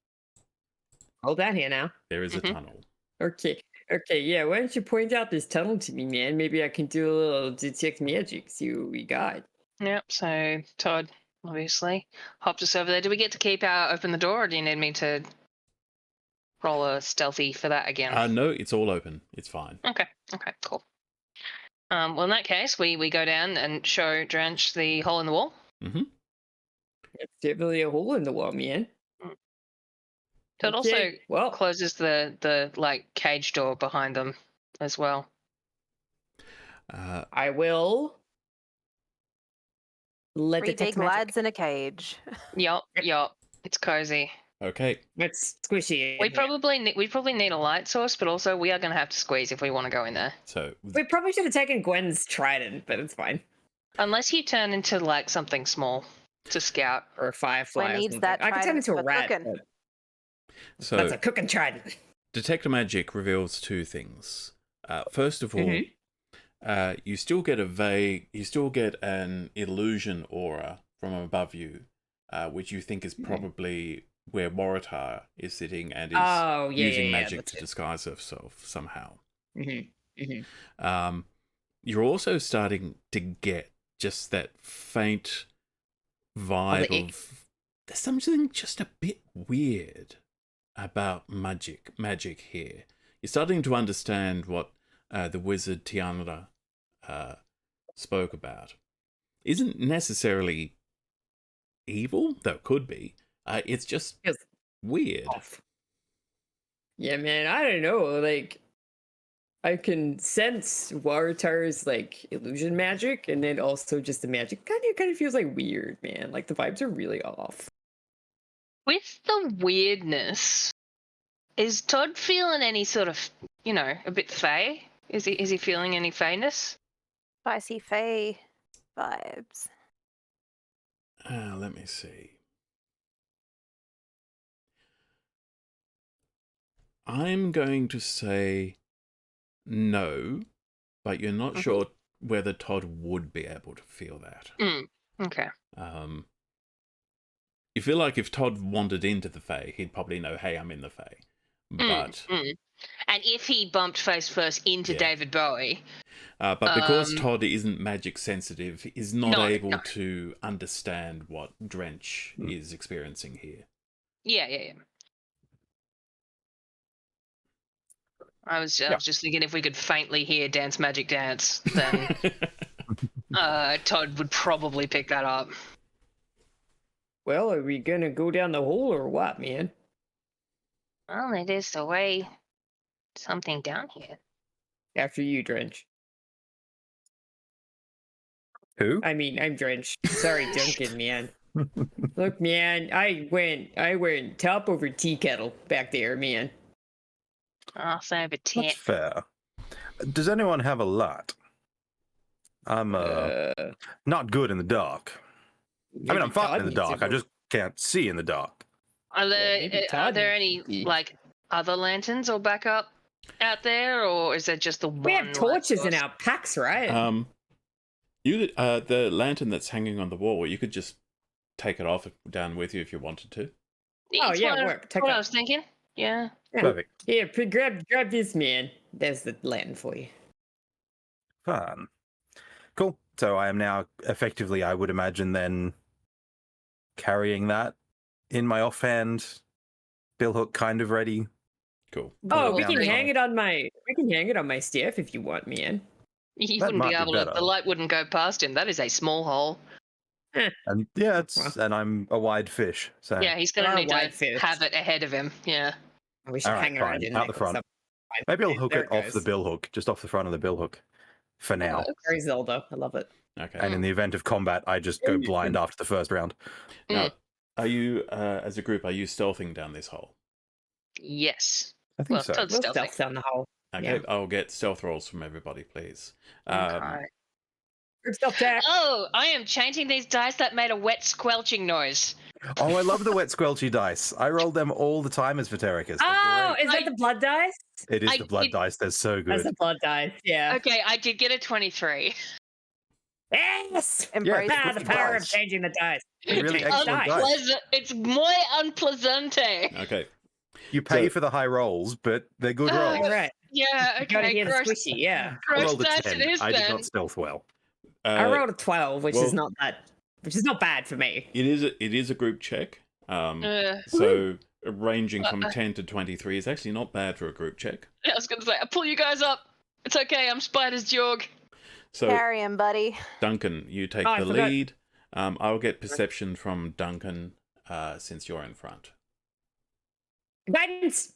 Hold down here now. There is a Mhm. tunnel. Okay. Okay, yeah, why don't you point out this tunnel to me, man? Maybe I can do a little detect magic, see what we got. Yep. So Todd obviously hopped us over there. Do we get to keep open the door, or do you need me to roll a stealthy for that again? No, it's all open. It's fine. Okay, cool. Well, in that case, we go down and show Drench the hole in the wall. Mm-hmm. It's definitely a hole in the wall, man. Todd Okay, also well, closes the like cage door behind them as well. I will let 3 detect big magic. lads in a cage. Yup. It's cozy. Okay. It's squishy. We in here. probably need a light source, but also we are going to have to squeeze if we want to go in there. So We probably should have taken Gwen's trident, but it's fine. Unless you turn into like something small to scout. Or a firefly. Gwen or needs something. that I could turn trident into a for rat. cooking. But so that's a cooking trident. detect magic reveals two things. First of all, Mhm. you still get an illusion aura from above you, which you think is probably where Waratah is sitting and is Oh, yeah, using yeah, magic that's to it. disguise herself somehow. Mm-hmm. You're also starting to get just that faint vibe ick. of there's something just a bit weird about magic here. You're starting to understand what the wizard Tiana spoke about. Isn't necessarily evil, though it could be. It's just Feels weird. off. Yeah, man, I don't know. Like, I can sense Waratar's like illusion magic, and then also just the magic kind of feels like weird, man. Like the vibes are really off. With the weirdness, is Todd feeling any sort of, a bit fey? Is he feeling any feyness? Spicy Fae vibes. Let me see. I'm going to say no, but you're not sure whether Todd would be able to feel that. Okay. You feel like if Todd wandered into the Fae, he'd probably know, hey, I'm in the Fae. but and if he bumped face first into David Bowie, but because Todd isn't magic sensitive, is not No, able no. to understand what Drench is experiencing here. Yeah. I was just thinking if we could faintly hear Dance Magic Dance, then Todd would probably pick that up. Well, are we gonna go down the hole or what, man? Well, it is the way something down here. After you, Drench. Who? I mean, I'm Drench. Sorry, Duncan, man. Look, man, I went top over tea kettle back there, man. I'll say over 10. That's fair. Does anyone have a light? I'm not good in the dark. I mean, I'm fine in the dark. I just can't see in the dark. Are maybe are Todd there needs any to be- like other lanterns or backup out there, or is there just the one? We have light torches in source? our packs, right? The lantern that's hanging on the wall, you could just take it off down with you if you wanted to. Oh, It's yeah, what, work. Take what that. I was thinking. Yeah. Perfect. Here, grab this, man. There's the lantern for you. Fun. Cool. So I am now effectively, I would imagine, then carrying that in my offhand, billhook kind of ready. Cool. Oh, we down can the hang tunnel. it on my staff if you want, man. He That wouldn't might be be able to. better. The light wouldn't go past him. That is a small hole. And yeah, and I'm a wide fish. So Yeah, he's gonna Or a need to wide fish. have it ahead of him. Yeah. We should all right, hang around fine. in Out the front. Maybe I'll hook There it off the goes. billhook, just off the front of the billhook, for now. Very Zelda. I love it. Okay. And in the event of combat, I just go blind after the first round. Now, are you, as a group, are you stealthing down this hole? Yes. I think Well, so. Todd's We'll stealthy. stealth down the hole. Okay, Yeah. I'll get stealth rolls from everybody, please. Okay. Group stealth check. Oh, I am changing these dice that made a wet squelching noise. Oh, I love the wet squelchy dice. I roll them all the time as Vatericus. Oh, is that the blood dice? It is I the blood did- dice. They're so That's good. the blood dice. Yeah. Okay, I did get a 23. Yes. Embrace Yeah, Ah, it's the good power dice. of changing the dice. Really Change excellent dice. dice. Unpleasant. It's muy unpleasante. Okay. You pay So- for the high rolls, but they're good Oh, rolls. All right. Yeah, You gotta okay. hear the Gross, squishy. Yeah. I gross rolled a dice 10. it is I did then. not stealth well. I rolled a 12, which is well- not bad for me. It is a group check. Uh, So ranging from 10 to 23 is actually not bad for a group check. I was gonna say, I pull you guys up. It's okay. I'm Spider's Jorg. So Carry him, buddy. Duncan, you take Oh, I the forgot. lead. I'll get perception from Duncan since you're in front. Guidance.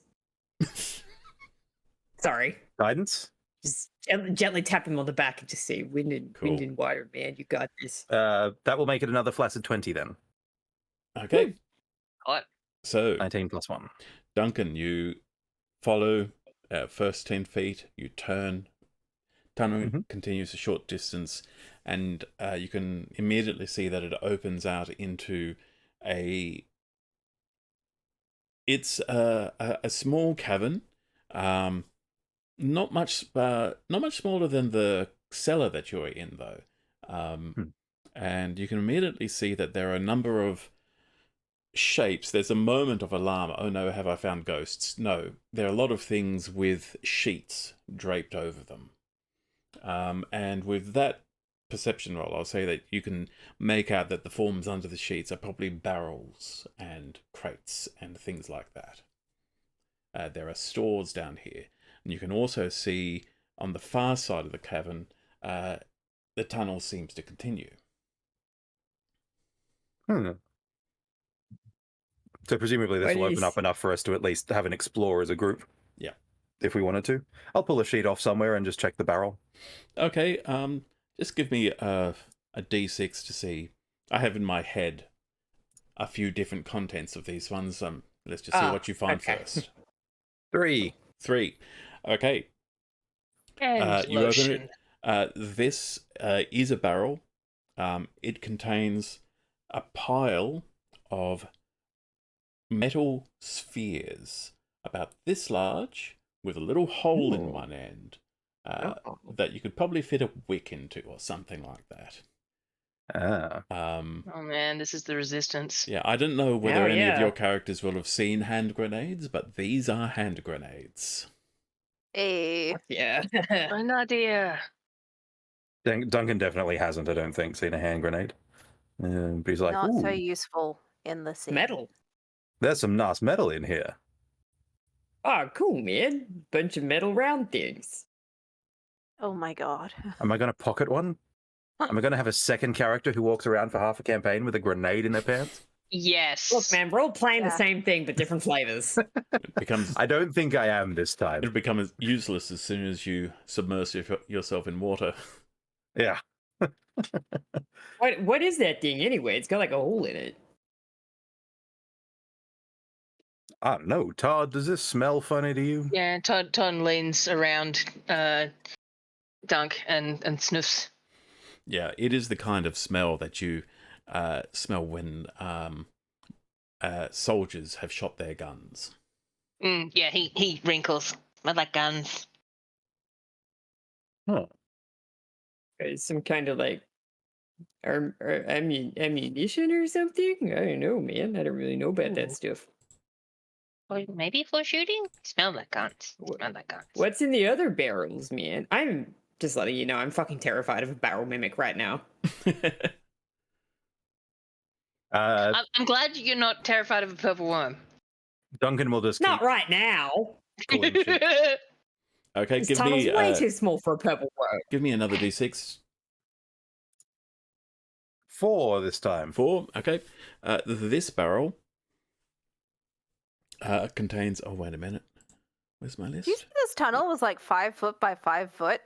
Sorry. Guidance? Just gently tap him on the back and just say, wind and water, man. You got this. That will make it another flaccid 20 then. Okay. What? So 19 plus 1. Duncan, you follow first 10 feet, you turn. Tunnel continues a short distance, and you can immediately see that it opens out into it's a small cavern, not much smaller than the cellar that you're in, though. And you can immediately see that there are a number of shapes. There's a moment of alarm. Oh no, have I found ghosts? No, there are a lot of things with sheets draped over them. And with that perception roll, I'll say that you can make out that the forms under the sheets are probably barrels and crates and things like that. There are stores down here. And you can also see on the far side of the cavern, the tunnel seems to continue. So presumably this Why will do you open up enough for us to at least have an explore as a group. Yeah. If we wanted to. I'll pull a sheet off somewhere and just check the barrel. Okay, just give me a D6 to see. I have in my head a few different contents of these ones. Let's just see what you find first. 3. 3. Okay. And You open lotion. it. This is a barrel. It contains a pile of metal spheres about this large with a little hole in one end that you could probably fit a wick into or something like that. Oh man, this is the resistance. Yeah, I don't know whether Oh, any of yeah. your characters will have seen hand grenades, but these are hand grenades. Hey. Yeah. An idea. Duncan definitely hasn't, I don't think, seen a hand grenade. But he's like, Not ooh, so useful in the scene. Metal. there's some nice metal in here. Oh, cool, man. Bunch of metal round things. Oh my god. Am I going to pocket one? Am I going to have a second character who walks around for half a campaign with a grenade in their pants? Yes. Look, man, we're all playing the Yeah. same thing, but different flavors. It becomes I don't think I am this time. it'll become useless as soon as you submerge yourself in water. Yeah. What is that thing anyway? It's got like a hole in it. I don't know. Todd, does this smell funny to you? Yeah, Todd leans around Dunk and sniffs. Yeah, it is the kind of smell that you smell when soldiers have shot their guns. Yeah, he wrinkles. Smell like guns. Huh. It's some kind of like ammunition or something. I don't know, man. I don't really know about that stuff. Or maybe for shooting? Smell like guns. Smell like guns. What's in the other barrels, man? I'm just letting you know, I'm fucking terrified of a barrel mimic right now. I'm glad you're not terrified of a purple worm. Duncan will just Not keep right now. calling shit. Okay, This give tunnel's me way too small for a purple worm. give me another d6. 4 this time. 4. Okay, this barrel contains. Oh, wait a minute. Where's my list? Do you think this tunnel was like 5 foot by 5 foot?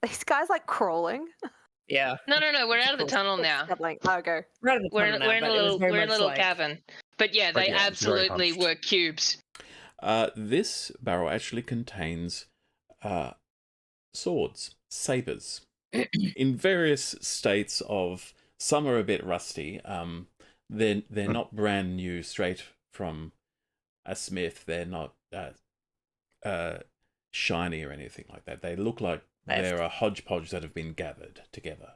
These guys like crawling. Yeah. No, we're out of the tunnel now. Scuttling. Oh, okay. We're, out of the We're tunnel now, in a but it was little very much like- cavern. But yeah, they yeah, it's very absolutely hunched. were cubes. This barrel actually contains swords, sabers, in various states of. Some are a bit rusty. They're not brand new, straight from a smith. They're not shiny or anything like that. They look like they're a hodgepodge that have been gathered together.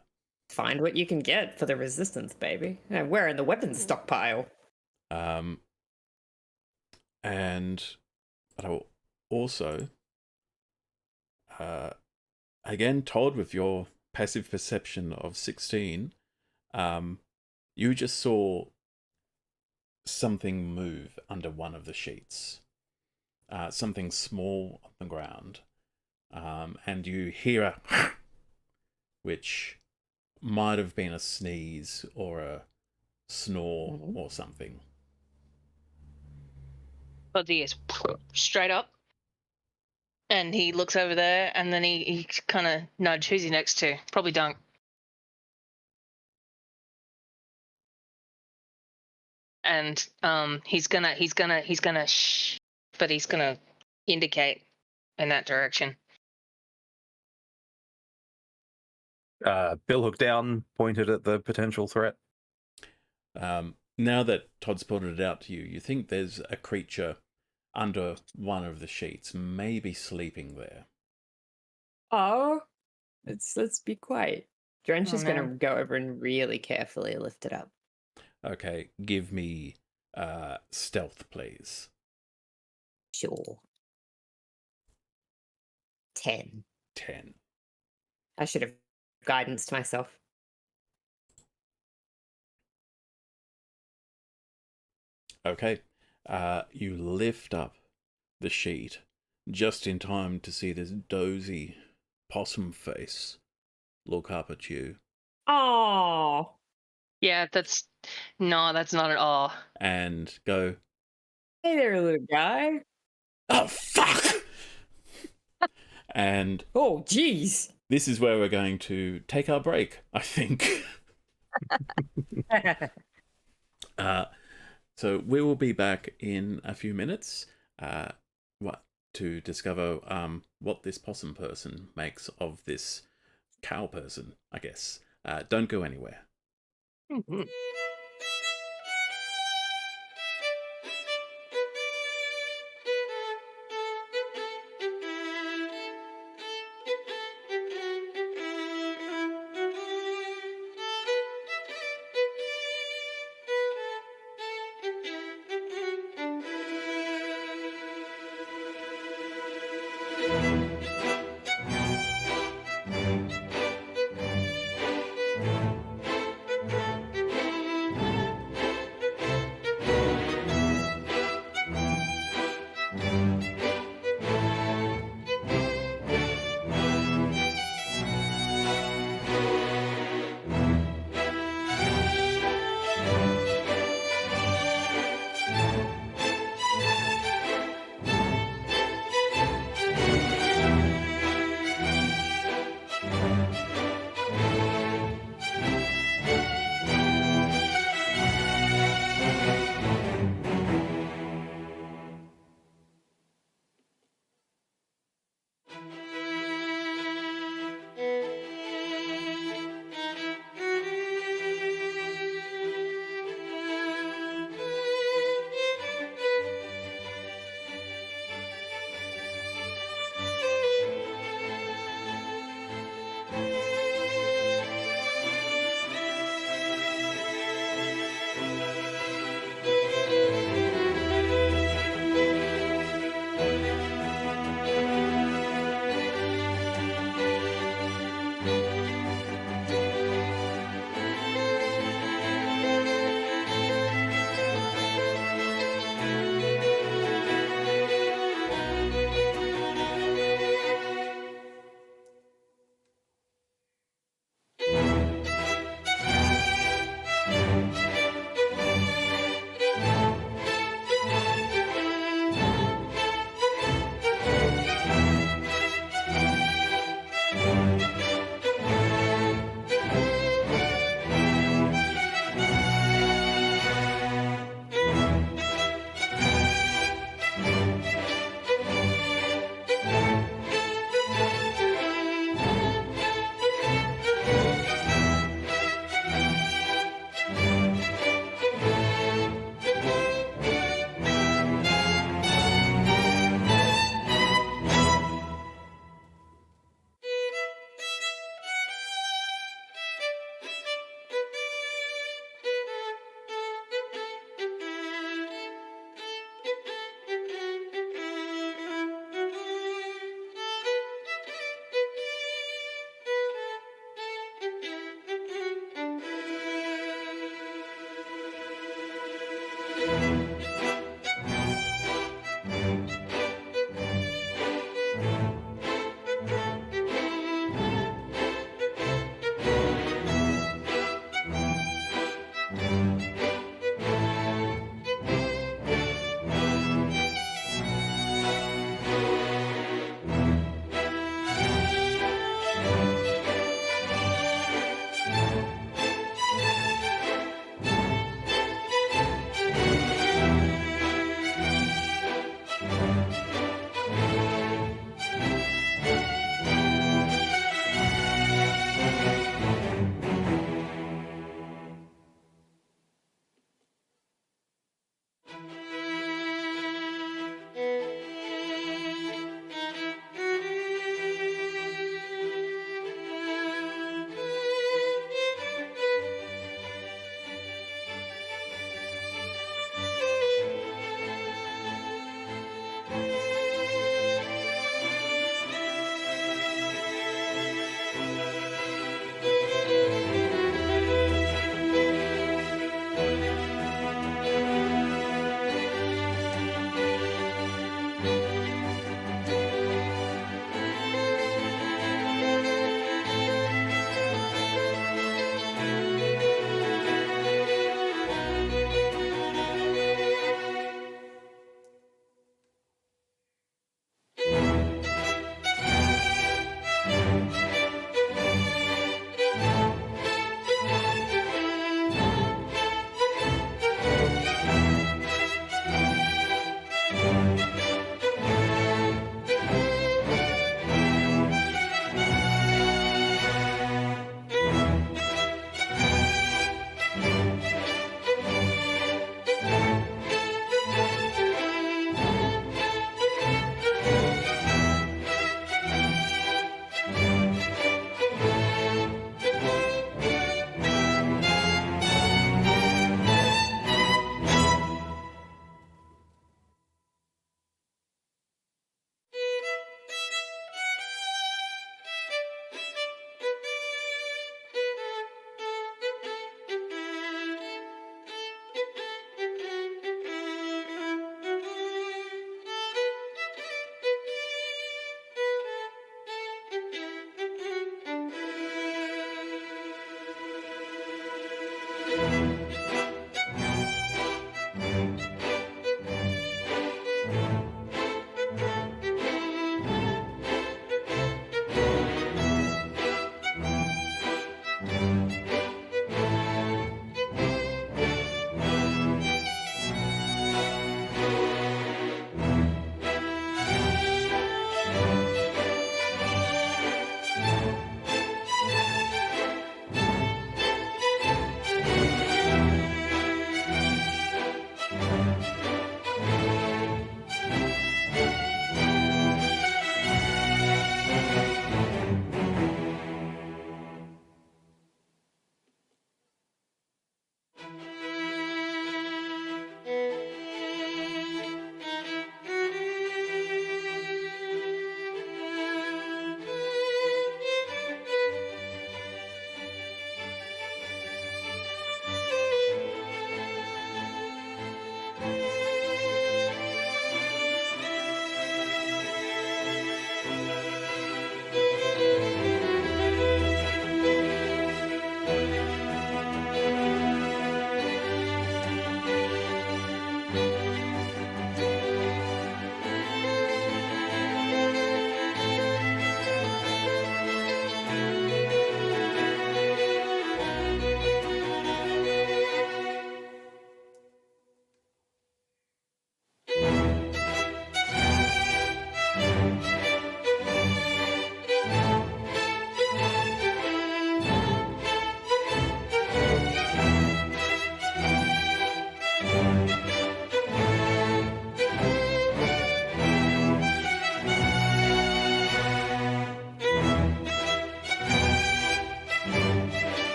Find what you can get for the resistance, baby. And we're in the weapons stockpile. And but I will also, again, Todd, with your passive perception of 16, you just saw something move under one of the sheets. Something small on the ground. And you hear a which might have been a sneeze or a snore or something. But the ears straight up. And he looks over there and then he kind of nudge. Who's he next to? Probably Dunk. And he's gonna shh, but he's gonna indicate in that direction. Bill hooked down, pointed at the potential threat. Now that Todd's pointed it out to you, you think there's a creature under one of the sheets, maybe sleeping there. Oh, let's be quiet. Drench Oh, is no. gonna go over and really carefully lift it up. Okay, give me stealth, please. Sure. 10. 10. I should have guidance to myself. Okay, you lift up the sheet just in time to see this dozy possum face look up at you Oh, Yeah, that's not at all. and go, hey there, little guy. "Oh, fuck!" And Oh, jeez. this is where we're going to take our break, I think. So we will be back in a few minutes to discover what this possum person makes of this cow person, I guess. Don't go anywhere. Mm-hmm.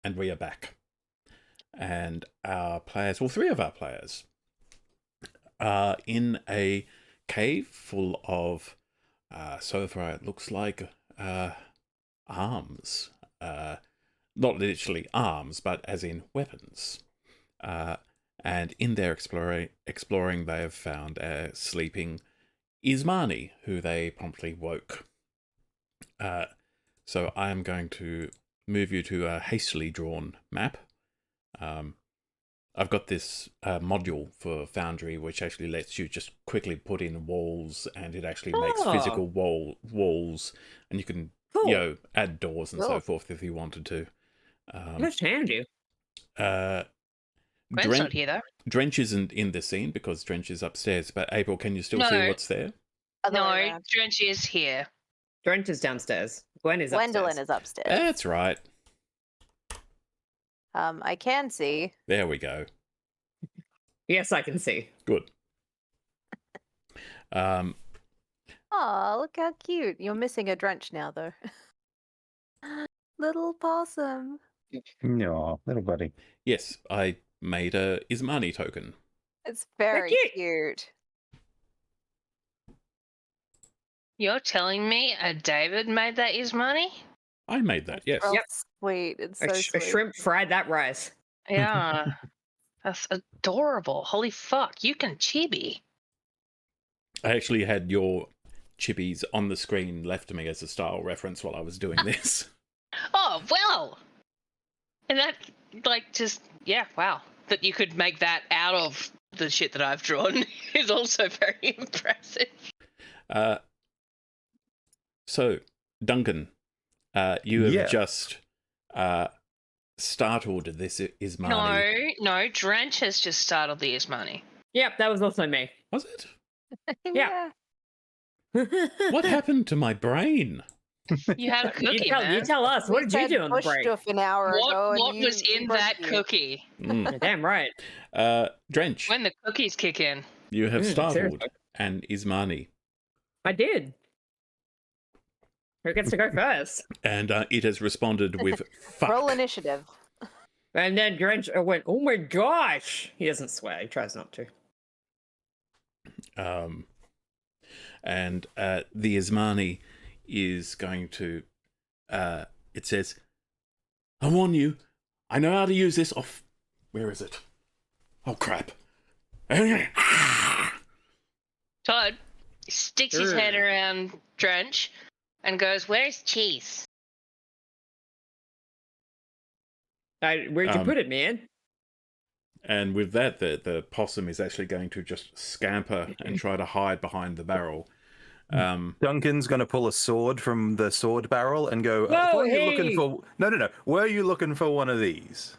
And we are back. And our players, well, 3 of our players, are in a cave full of, so far it looks like, arms. Not literally arms, but as in weapons. And in their exploring, they have found a sleeping Ismani, who they promptly woke. So I am going to move you to a hastily drawn map. I've got this module for Foundry, which actually lets you just quickly put in walls, and it actually makes physical walls, and you can add doors and so forth if you wanted to. That's handy. Gwen's not here though. Drench isn't in the scene because Drench is upstairs, but April, can you still see what's there? No, Drench is here. Drench is downstairs. Gwendolyn is upstairs. That's right. I can see. There we go. Yes, I can see. Good. Oh, look how cute. You're missing a Drench now, though. Little possum. No, little buddy. Yes, I made a Ismani token. It's very cute. You're telling me David made that Ismani? I made that, yes. Oh, sweet. It's so sweet. A shrimp fried that rice. Yeah. That's adorable. Holy fuck, you can chibi. I actually had your chibis on the screen left to me as a style reference while I was doing this. Oh, well. And that, wow. That you could make that out of the shit that I've drawn is also very impressive. So, Duncan, you have just startled this Ismani. No, Drench has just startled the Ismani. Yep, that was also me. Was it? Yeah. What happened to my brain? You had a cookie, man. You tell us. What did you do on the break? Stuff an hour ago, what was in that cookie? Damn right. Drench. When the cookies kick in. You have startled seriously. an Ismani. I did. Who gets to go first? And it has responded with fuck. Roll initiative. And then Drench went, oh my gosh. He doesn't swear. He tries not to. And the Ismani is going to, it says, I warn you, I know how to use this off. Where is it? Oh, crap. Todd sticks his head around Drench and goes, where's cheese? Where'd you put it, man? And with that, the possum is actually going to just scamper and try to hide behind the barrel. Duncan's going to pull a sword from the sword barrel and go, were you looking for... No. Were you looking for one of these?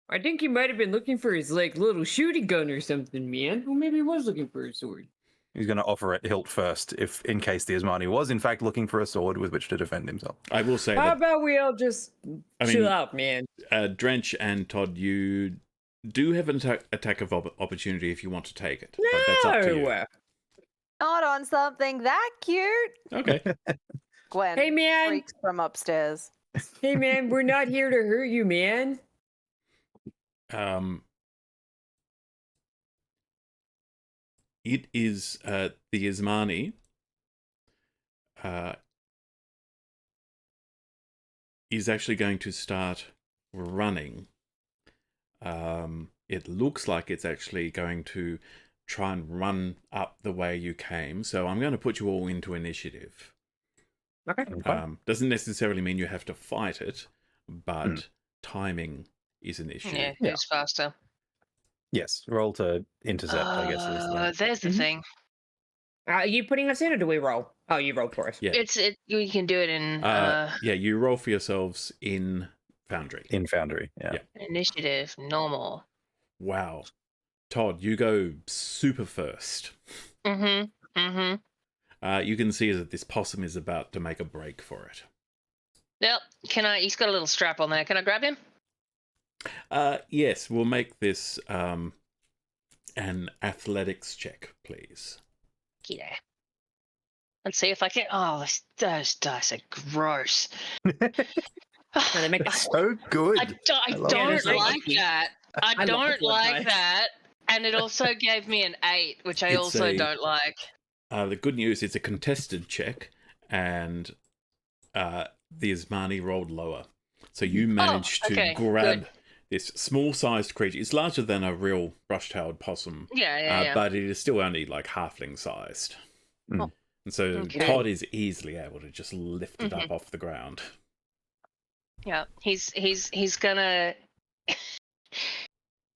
I think he might have been looking for his, little shooting gun or something, man. Or maybe he was looking for a sword. He's going to offer it hilt first, in case the Ismani was, in fact, looking for a sword with which to defend himself. I will say How about we all just chill out, man? Drench and Todd, you do have an attack of opportunity if you want to take it. But that's up to you. Not on something that cute. Okay. Gwen Hey, man. freaks from upstairs. Hey, man, we're not here to hurt you, man. It is the Ismani is actually going to start running. It looks like it's actually going to try and run up the way you came. So I'm going to put you all into initiative. Okay. Doesn't necessarily mean you have to fight it, but timing is an issue. Yeah, it's faster. Yes, roll to intercept, I guess. There's the thing. Are you putting us in, or do we roll? Oh, you roll for us. Yeah. You can do it in... yeah, you roll for yourselves in Foundry. In Foundry, yeah. Initiative, normal. Wow. Todd, you go super first. You can see that this possum is about to make a break for it. Yep. He's got a little strap on there. Can I grab him? Yes, we'll make this an athletics check, please. Yeah. Let's see if I can... Oh, those dice are gross. No, they make It's so good. I love don't it. like that. I I love the don't blood like guy. that. And it also gave me an 8, which I It's also a- don't like. The good news is a contested check, and the Ismani rolled lower. So you managed to okay, grab good. this small-sized creature. It's larger than a real brush-tailed possum, Yeah. but it is still only like halfling-sized. Mm. And so Okay. Todd is easily able to just lift it up off the ground. Yeah, he's gonna.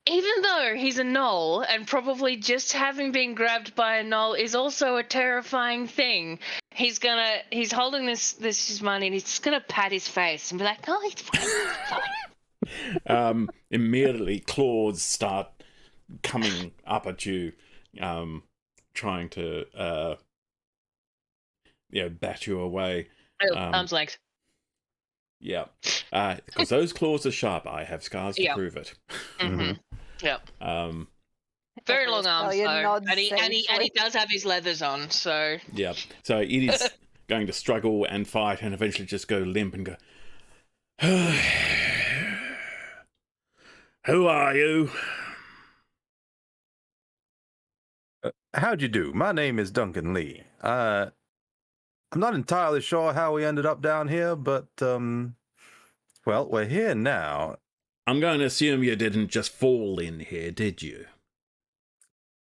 Even though he's a gnoll, and probably just having been grabbed by a gnoll is also a terrifying thing, he's holding this money, and he's just gonna pat his face and be like, "Oh, it's fine, it's fine." Immediately, claws start coming up at you, trying to bat you away. Arm's length. Yeah, because those claws are sharp. I have scars to prove it. Yep. Very Every long arms Australian though, nods and he sagely. does have his leathers on, so. Yeah, so it is going to struggle and fight, and eventually just go limp and go. Who are you? How'd you do? My name is Duncan Lee. I'm not entirely sure how we ended up down here, but well, we're here now. I'm going to assume you didn't just fall in here, did you?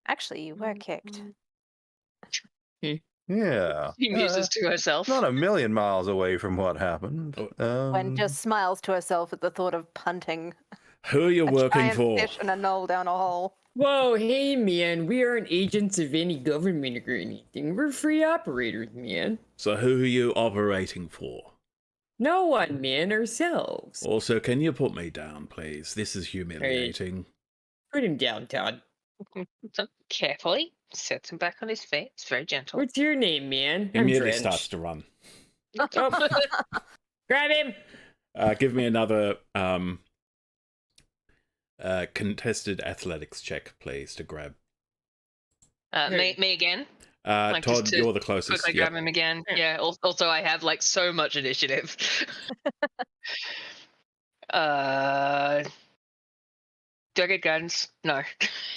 Actually, you were kicked. Yeah. She muses to herself. Not a million miles away from what happened. Gwen just smiles to herself at the thought of punting Who are you a working giant for? fish and a knoll down a hole. Whoa, hey man, we aren't agents of any government or anything. We're free operators, man. So who are you operating for? No one, man, ourselves. Also, can you put me down, please? This is humiliating. Put him down, Todd. So carefully sets him back on his feet. It's very gentle. What's your name, man? He I'm immediately drenched. starts to run. Oh. Grab him! Give me another contested athletics check, please, to grab. Me again. Like, just Todd, to you're the closest. Quickly Yep. grab him again. Yeah. Also, I have like so much initiative. Do I get guidance? No,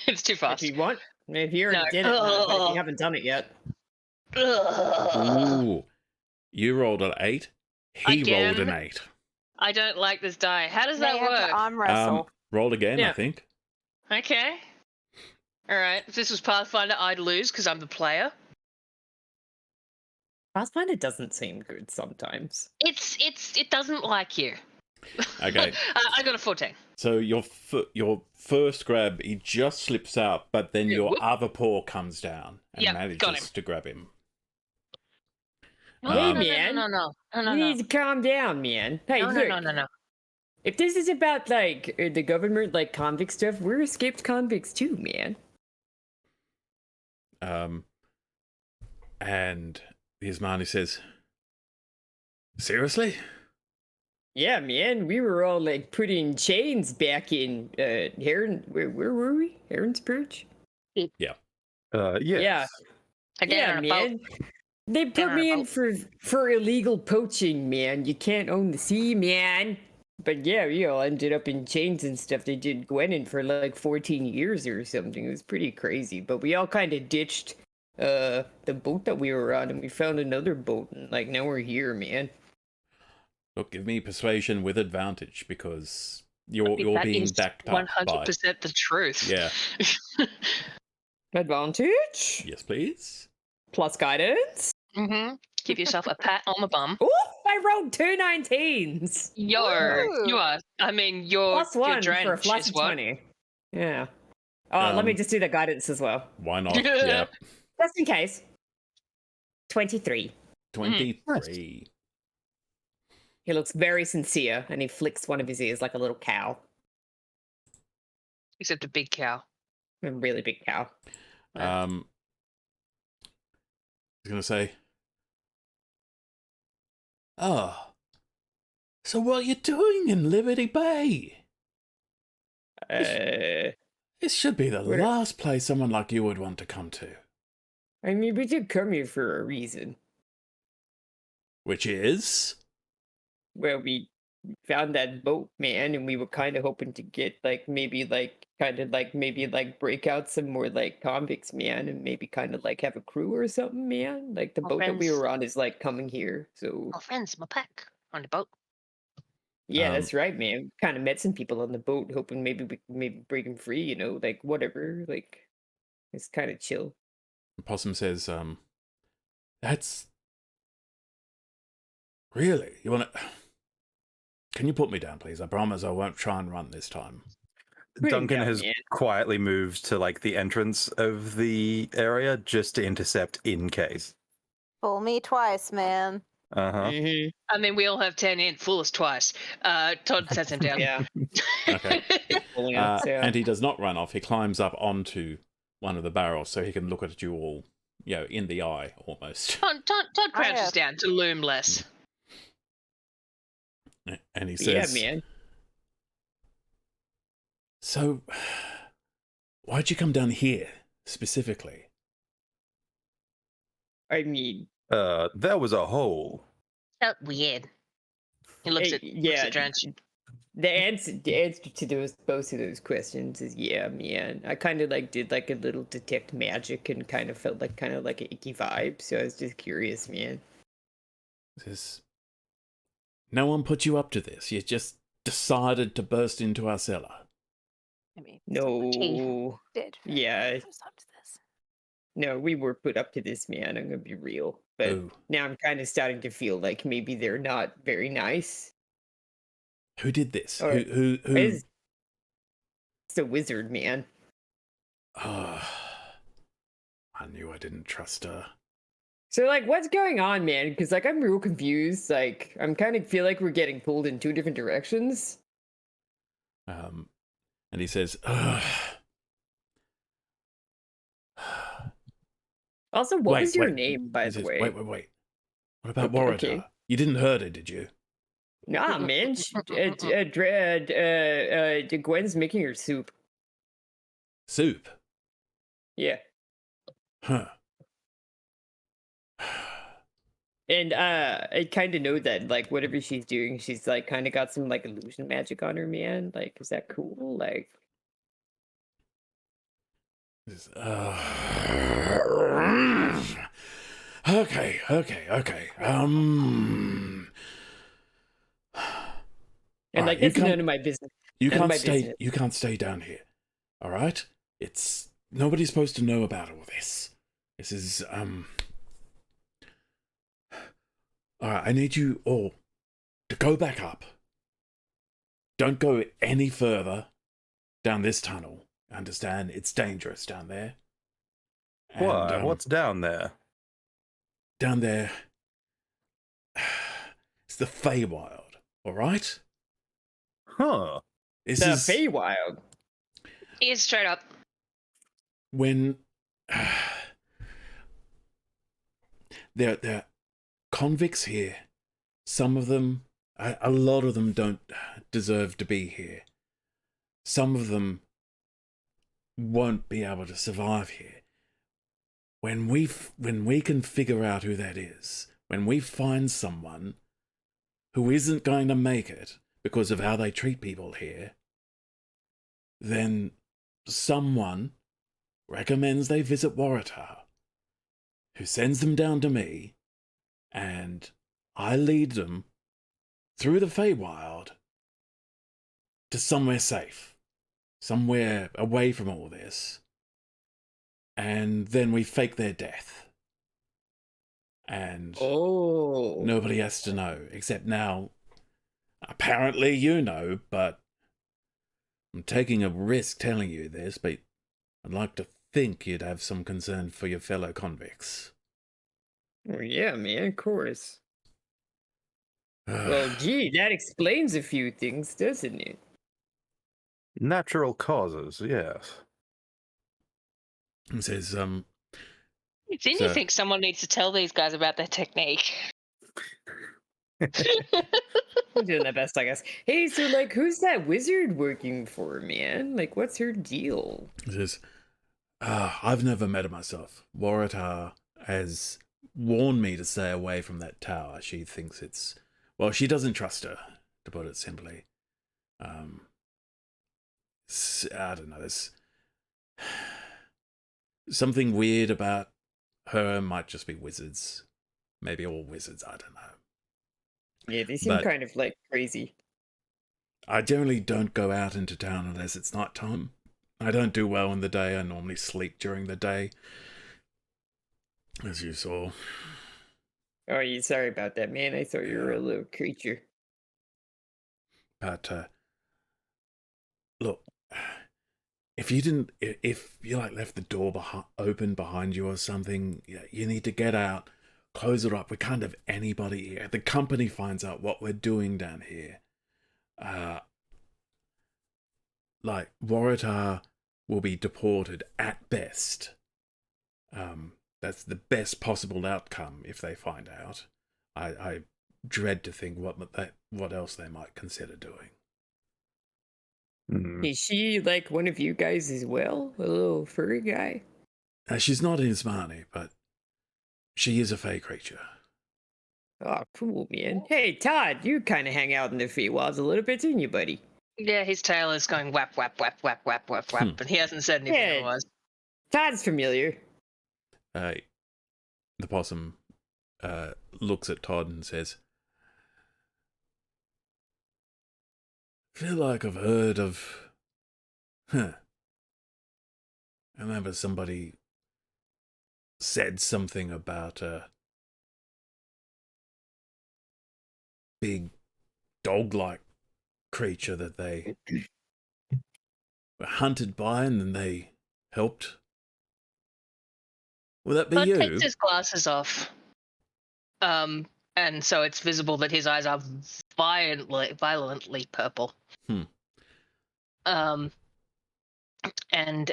it's too fast. If you want. If you already No. did it, but if you haven't done it yet. Ooh. You rolled an 8. He rolled an Again? 8. I don't like this die. How does They that have to work? arm wrestle. Rolled again, I Yeah. think. Okay. All right. If this was Pathfinder, I'd lose because I'm the player. Pathfinder doesn't seem good sometimes. It doesn't like you. Okay. I got a 14. So your first grab, he just slips out, but then Yeah, your whoop. other paw comes down and Yep, got manages to grab him. No, Hey, no, man. no. You need to calm down, man. Hey, No, look. no. If this is about, like, the government, like, convict stuff, we're escaped convicts too, man. And the Ismani says, seriously? Yeah, man. We were all, like, put in chains back in, Heron... Where were we? Heron's Perch? Yes. Yeah. Again, Yeah, on a boat. man. They put on me a in for illegal poaching, man. You can't own the sea, man. But yeah, we all ended up in chains and stuff. They did Gwen in for like 14 years or something. It was pretty crazy. But we all kind of ditched the boat that we were on, and we found another boat. And like now we're here, man. Look, give me persuasion with advantage because you're That being is backed up 100% by. the truth. Yeah. Advantage Yes, please. plus guidance. Mm-hmm. Give yourself a pat on the bum. Oh, I rolled 2 19s. You Woo. are. I mean, you're Plus 1 you're for a drenched flat is of what? 20. Yeah. Oh, let me just do the guidance as well. Why not? Yeah. Just in case. 23. 23. He looks very sincere, and he flicks one of his ears like a little cow. Except a big cow. A really big cow. I was going to say, oh, so what are you doing in Liberty Bay? This should be the Where- last place someone like you would want to come to. I mean, we did come here for a reason. Which is? Well, we found that boat, man, and we were kind of hoping to get like maybe like kind of like maybe like break out some more like convicts, man, and maybe kind of like have a crew or something, man. Like the My boat that we friends. were on is like coming here, so My friends, my pack on the boat. yeah, Um, that's right, man. Kind of met some people on the boat, hoping maybe we could maybe break them free, you know, like whatever, like it's kind of chill. Possum says, that's really, you want to, can you put me down, please? I promise I won't try and run this time. Put him Duncan down, has man. quietly moved to like the entrance of the area just to intercept in case. Fool me twice, man. Uh-huh. Mm-hmm. I mean, we all have 10 in, fool us twice. Todd sets him down. Yeah. Okay. Pulling us, yeah. And he does not run off. He climbs up onto one of the barrels so he can look at you all, you know, in the eye almost. Todd crouches yeah. down to loom less. And he Yeah, says, man. so, why'd you come down here specifically? I mean, There was a hole. Felt weird. He looks hey, at yeah. Drench. The answer to those both of those questions is yeah, man. I kind of like did like a little detect magic and kind of felt like kind of like an icky vibe. So I was just curious, man. Says, no one put you up to this. You just decided to burst into our cellar. I mean, No, did. yeah. Who's up to this? No, we were put up to this, man. I'm gonna be real, but Oh, now I'm kind of starting to feel like maybe they're not very nice. who did this? Or Who? It's the wizard, man. I knew I didn't trust her. So like, what's going on, man? Because like, I'm real confused. Like, I'm kind of feel like we're getting pulled in two different directions. And he says, ugh. Also, what was your wait. name, by He the says, way? Wait. What about Okay, Warritar? okay. You didn't hurt her, did you? Nah, man. Gwen's making her soup. Soup? Yeah. Huh. And I kind of know that like whatever she's doing, she's like kind of got some like illusion magic on her, man. Like, is that cool? Like, He says, okay. and Alright, like that's none of my business. You None of can't my stay. business. You can't stay down here. All right. It's nobody's supposed to know about all this. This is All right. I need you all to go back up. Don't go any further down this tunnel. Understand? It's dangerous down there. And, Why? What's down there? down there? It's the Feywild. All right. Huh. This The is Feywild. Ears straight up. when there are convicts here. Some of them, a lot of them don't deserve to be here. Some of them won't be able to survive here. When we can figure out who that is, when we find someone who isn't going to make it because of how they treat people here, then someone recommends they visit Waratah, who sends them down to me, and I lead them through the Feywild to somewhere safe, somewhere away from all this, and then we fake their death. And nobody has to know, except now, apparently you know, but I'm taking a risk telling you this, but I'd like to think you'd have some concern for your fellow convicts. Oh, yeah, man, of course. Well, gee, that explains a few things, doesn't it? Natural causes, yes. He says, Didn't So- you think someone needs to tell these guys about their technique? I'm doing that best, I guess. Hey, so like, who's that wizard working for, man? Like, what's her deal? he says, I've never met her myself. Waratah has warned me to stay away from that tower. She thinks it's, well, she doesn't trust her. to put it simply. I don't know. There's something weird about her. Might just be wizards. Maybe all wizards. I don't know. Yeah, they seem But- kind of like crazy. I generally don't go out into town unless it's night time. I don't do well in the day. I normally sleep during the day, as you saw. Oh, you sorry about that, man. I thought you were a little creature. But look, if you like left the door open behind you or something, you need to get out, close it up. We can't have anybody here. The company finds out what we're doing down here. Like Waratah will be deported at best. That's the best possible outcome if they find out. I dread to think what else they might consider doing. Is she like one of you guys as well? A little furry guy? She's not Ismani, but she is a fey creature. Oh, cool, man. Hey, Todd, you kind of hang out in the Feywilds a little bit, didn't you, buddy? Yeah, his tail is going whap, whap, whap, whap, whap, whap, whap, but he hasn't said anything Yeah. otherwise. Todd's familiar. The possum looks at Todd and says, "Feel like I've heard of... I remember somebody said something about a big dog-like creature that they were hunted by and then they helped. Will that be Todd you?" takes his glasses off. And so it's visible that his eyes are violently purple. And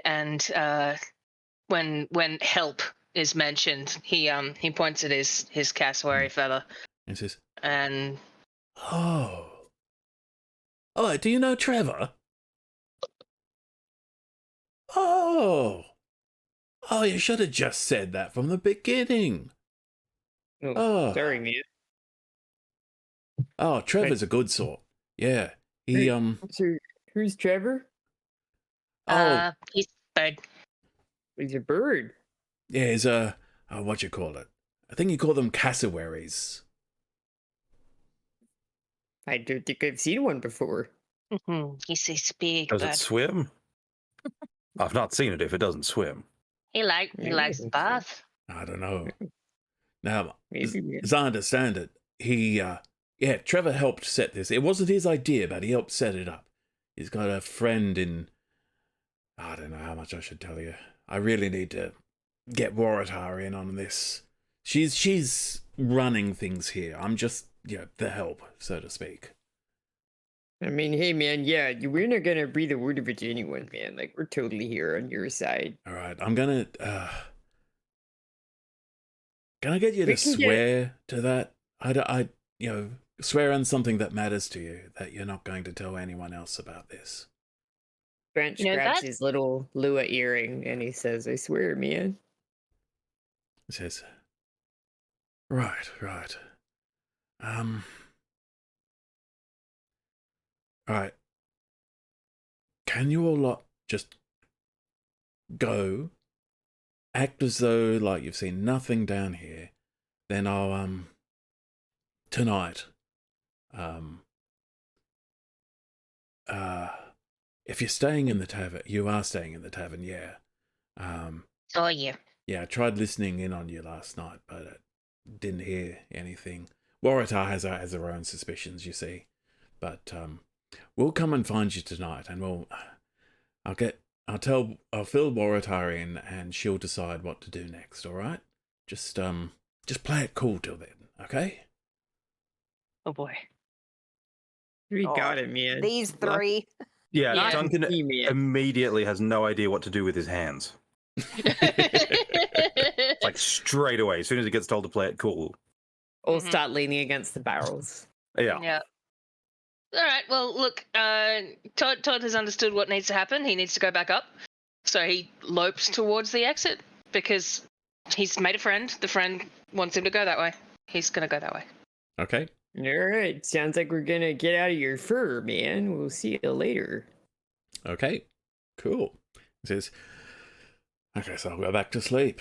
when help is mentioned, he points at his cassowary feather And says, and "Oh, do you know Trevor? Oh, you should have just said that from the beginning. Oh. Sorry, man. Oh, Trevor's a good sort. Yeah, he So, who's Trevor? he's bird. He's a bird. yeah, he's what you call it? I think you call them cassowaries. I don't think I've seen one before. He's this big Does bird. it swim? I've not seen it if it doesn't swim. He likes the bath. I don't know. Now, Maybe, man. as I understand it, Trevor helped set this. It wasn't his idea, but he helped set it up. He's got a friend in... I don't know how much I should tell you. I really need to get Waratah in on this. She's running things here. I'm just, the help, so to speak. I mean, hey, man, yeah, we're not gonna breathe a word of it to anyone, man. Like, we're totally here on your side. All right, I'm gonna... Can I get you We to can swear to that? Swear on something that matters to you, that you're not going to tell anyone else about this. Branch You know, grabs that- his little Lua earring and he says, I swear, man. He says, Right. Alright. Can you all lot just go, act as though like you've seen nothing down here, then I'll tonight if you're staying in the tavern, you are staying in the tavern, yeah. Oh yeah. Yeah, I tried listening in on you last night, but I didn't hear anything. Waratah has her own suspicions, you see. But we'll come and find you tonight, and I'll fill Waratah in, and she'll decide what to do next. All right? Just play it cool till then, okay? Oh boy. We Oh, got it, man. These three. Yeah, Yeah. Duncan Lucky me, man. immediately has no idea what to do with his hands. Like straight away, as soon as he gets told to play it cool. Or Mhm. start leaning against the barrels. Yeah. Yeah. All right. Well, look. Todd has understood what needs to happen. He needs to go back up. So he lopes towards the exit because he's made a friend. The friend wants him to go that way. He's gonna go that way. Okay. All right. Sounds like we're gonna get out of your fur, man. We'll see you later. Okay, cool. He says, I guess I'll go back to sleep.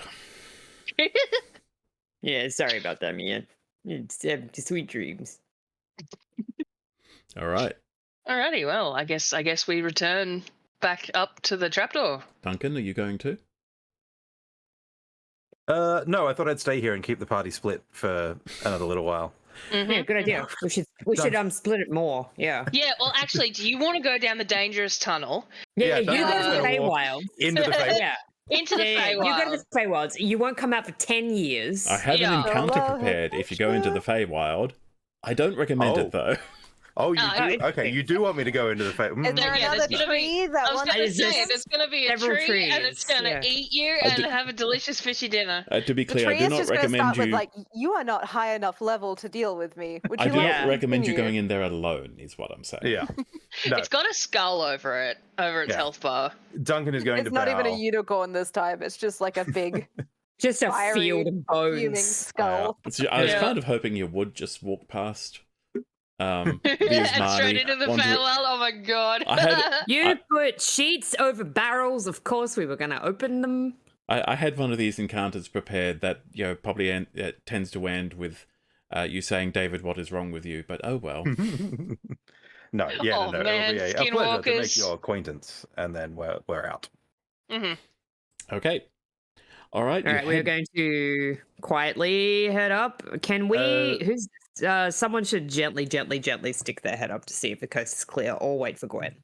Yeah, sorry about that, man. Have sweet dreams. All right. Alrighty, well, I guess we return back up to the trapdoor. Duncan, are you going to? No, I thought I'd stay here and keep the party split for another little while. Mm-hmm. Yeah, good idea. We should split it more. Yeah. Yeah, well, actually, do you want to go down the dangerous tunnel Yeah, Yeah, you go to the Duncan's gonna walk Feywild. into the Feywild. Yeah. into the Yeah, Feywild? you go to the Feywilds. You won't come out for 10 years. I have Yeah. an encounter Hello, prepared if you go into the Feywild. I don't recommend Oh. it, though. Oh, you Oh, do? Okay, you do want me to go into the Feywild. Is there Yeah, another there's gonna be- tree that I was wants going to Is say, this there's going to be a several tree, and it's trees? going to Yeah. eat you I and do- have a delicious fishy dinner. To be The clear, I tree do is not just going to recommend start you. with like, you are not high enough level to deal with me. Would I you do like not to recommend you continue? going in there alone, is what I'm saying. Yeah. No, It's got a skull over its Yeah. health bar. Duncan is going It's to not bow. even a unicorn this time. It's just like a big Just a fiery, field of fuming bones. skull. I was Yeah. kind of hoping you would just walk past the And Ismani. straight into the wander- Feywild. Oh my god. I had- You put sheets over barrels. Of course, we were going to open them. I had one of these encounters prepared that probably tends to end with you saying, "David, what is wrong with you?" But oh well. No, yeah, Oh, no. man, It'll be a pleasure to make skinwalkers. your acquaintance, and then we're out. hmm Okay. All right. All you right, we're head- going to quietly head up. Can we? Someone should gently stick their head up to see if the coast is clear, or wait for Gwen.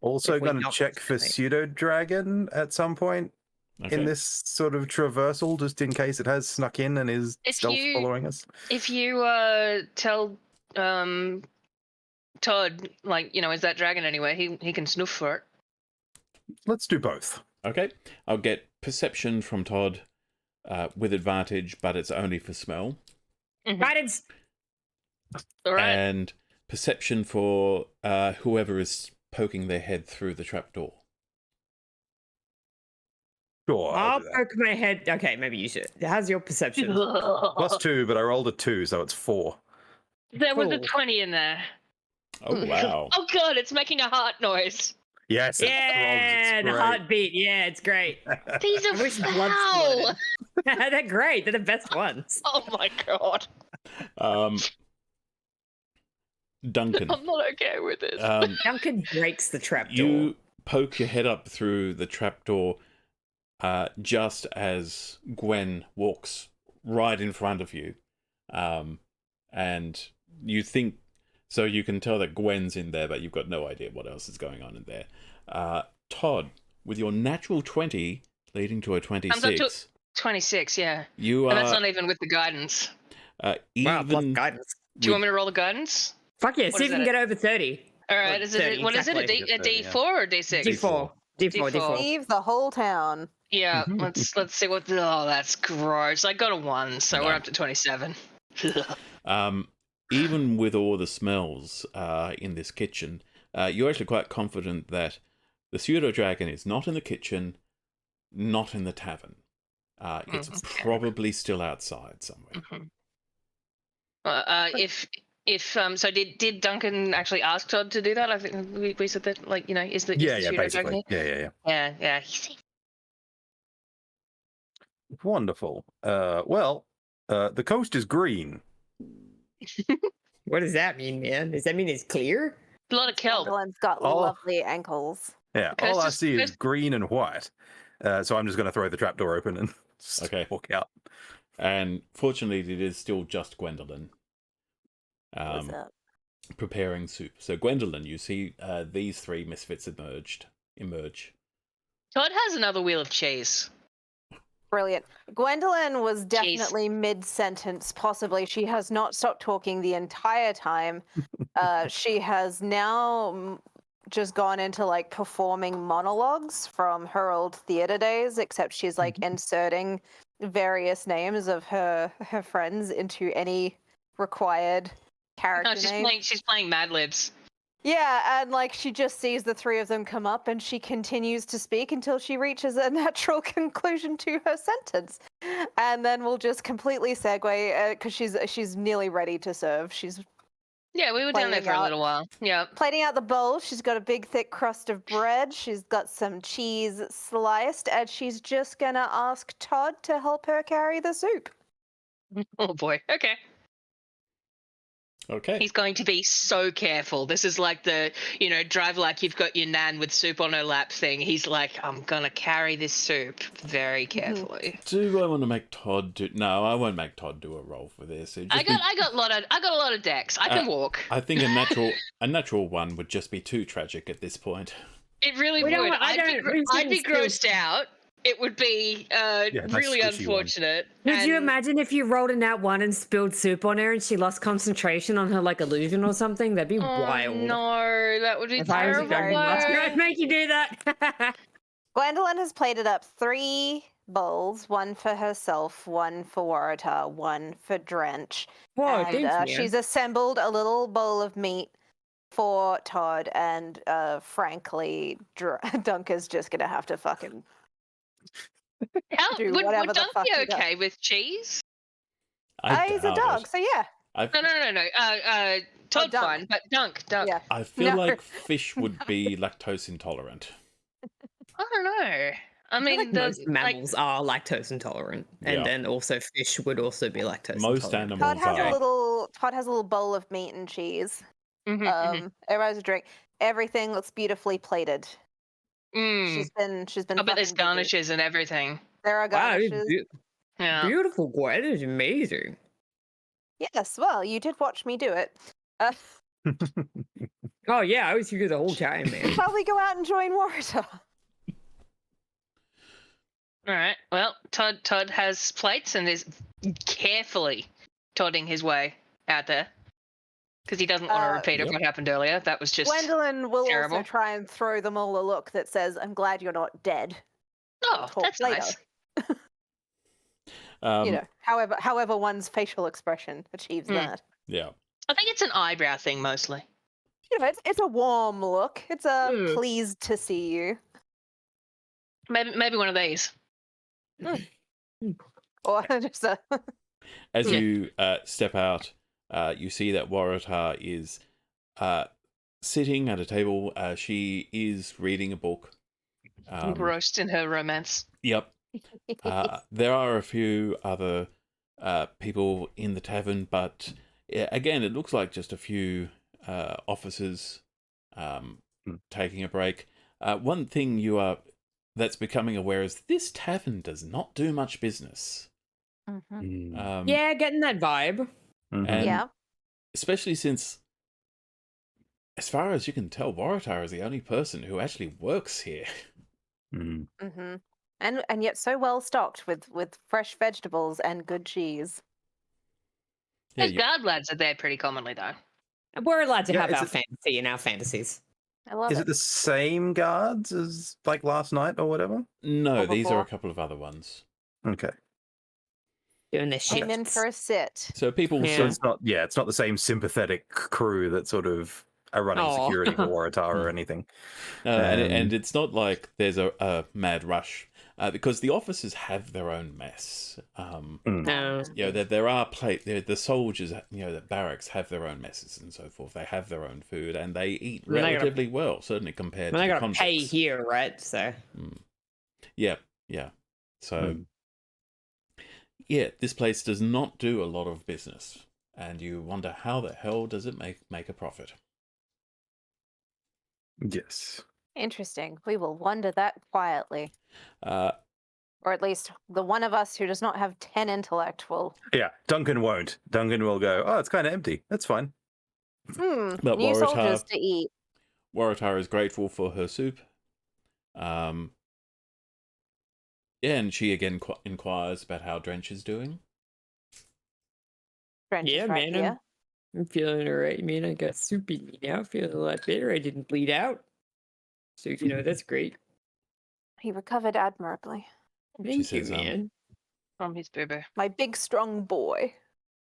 Also, If we going to knock check for something. pseudo dragon at some point Okay. in this sort of traversal, just in case it has snuck in and is If stealth you- following us. If you tell Todd, like, is that dragon anywhere? He can snuff for it. Let's do both. Okay. I'll get perception from Todd with advantage, but it's only for smell, Guidance. All right. and perception for whoever is poking their head through the trapdoor. Sure. I'll I'll do that. poke my head. Okay, maybe you should. How's your perception? +2, but I rolled a 2, so it's 4. There was a Cool. 20 in there. Oh wow. Oh god, it's making a heart noise. Yes. it Yeah, throbs, the it's heartbeat. Yeah, it's great. These I are wish the blood foul. squirted. They're great. They're the best ones. Oh my god. Duncan. I'm not okay with this. Duncan breaks the trapdoor. You poke your head up through the trapdoor just as Gwen walks right in front of you. And you think, so you can tell that Gwen's in there, but you've got no idea what else is going on in there. Todd, with your natural 20 leading to a Comes up to 26, 26, yeah. you And that's are not even with the guidance. Wow, plus even guidance. Do you want me to roll the guidance? Fuck yeah, What see is if you can that? get over 30. All right, Or is it 30, what is it? exactly. A D4 or D6? D4. D4. Leave the whole town. Yeah, let's see what. Oh, that's gross. I got a 1, so we're No. up to 27. Even with all the smells in this kitchen, you're actually quite confident that the pseudo dragon is not in the kitchen, not in the tavern. It's probably still outside somewhere. So did Duncan actually ask Todd to do that? I think we said that, like, is the Yeah, pseudo dragon basically. here? Yeah. Yeah. Wonderful. Well, the coast is green. What does that mean, man? Does that mean it's clear? A lot of kelp. Gwendolyn's got Oh. lovely ankles. Yeah, Okay, all it's I just- see is it's- green and white. So I'm just going to throw the trapdoor open and just Okay. walk out. And fortunately, it is still just Gwendolyn What's up? preparing soup. So, Gwendolyn, you see these three misfits emerge. Todd has another wheel of cheese. Brilliant. Gwendolyn was definitely mid-sentence, possibly. She has not stopped talking the entire time. She has now just gone into like performing monologues from her old theater days, except she's like inserting various names of her friends into any required character No, name. she's playing Mad Libs. Yeah, and like she just sees the three of them come up and she continues to speak until she reaches a natural conclusion to her sentence. And then we'll just completely segue because she's nearly ready to serve. She's Yeah, we were down there for a little while. Yeah. plating out the bowl. She's got a big thick crust of bread. She's got some cheese sliced and she's just gonna ask Todd to help her carry the soup. Oh boy. Okay. Okay. He's going to be so careful. This is like the, drive like you've got your nan with soup on her lap thing. He's like, I'm going to carry this soup very carefully. Do I want to make Todd do... No, I won't make Todd do a roll for this. I got a lot of decks. I can walk. I think a natural one would just be too tragic at this point. It really would. I'd be grossed out. It would be really unfortunate. Could you imagine if you rolled in that one and spilled soup on her and she lost concentration on her like illusion or something? That'd be wild. No, that would be terrible. I'd make you do that. Gwendolyn has plated up 3 bowls, one for herself, one for Waratah, one for Drench. Whoa, and she's assembled a little bowl of meat for Todd, and frankly, Dunker's just gonna have to fucking would Dunk be okay with cheese? He's a dog, so yeah. No. Todd's fine, but Dunk. Yeah. I feel like fish would be lactose intolerant. I don't know. I mean, like most mammals are lactose intolerant, and then also fish would also be lactose intolerant. Most animals Todd are. has a little bowl of meat and cheese. Mm-hmm. Everybody's a drink. Everything looks beautifully plated. She's been. I bet there's garnishes and everything. There are garnishes. Yeah. Beautiful, Gwen. It's amazing. Yes, well, you did watch me do it. Oh yeah, I was here the whole time, man. Probably go out and join Waratah. All right. Well, Todd has plates and is carefully todding his way out there because he doesn't want to repeat what happened earlier. That was just Gwendolyn will terrible. also try and throw them all a look that says, "I'm glad you're not dead." Oh, that's nice. However one's facial expression achieves that. Yeah. I think it's an eyebrow thing mostly. It's a warm look. It's a pleased to see you. Maybe one of these. Or just a... As you step out, you see that Waratah is sitting at a table. She is reading a book. Engrossed in her romance. Yep. There are a few other people in the tavern, but again, it looks like just a few officers taking a break. One thing that's becoming aware is this tavern does not do much business. Yeah, getting that vibe. And especially since, as far as you can tell, Waratah is the only person who actually works here. And yet so well stocked with fresh vegetables and good cheese. Those guard lads are there pretty commonly, though. We're allowed to have our fantasy in our fantasies. I love Is it the same guards as like last night or whatever? No, these are a couple of other ones. Okay. Doing this shit. I'm in for a sit. So people... So it's not the same sympathetic crew that sort of are running security for Waratah or anything. And it's not like there's a mad rush. Because the officers have their own mess. There are the soldiers, the barracks have their own messes and so forth. They have their own food and they eat relatively well, certainly compared to the convicts. They gotta pay here, right? So. Yeah. So, this place does not do a lot of business, and you wonder how the hell does it make a profit? Yes. Interesting. We will wonder that quietly. Or at least the one of us who does not have 10 intellect will. Yeah, Duncan won't. Duncan will go, oh, it's kind of empty. That's fine. But New soldiers to eat. Waratah is grateful for her soup. And she again inquires about how Drench is doing. Drench is right here. I'm feeling alright, man. I got soup in me now. Feeling a lot better. I didn't bleed out. So, that's great. He recovered admirably. Thank you, man. From his boo-boo. My big, strong boy.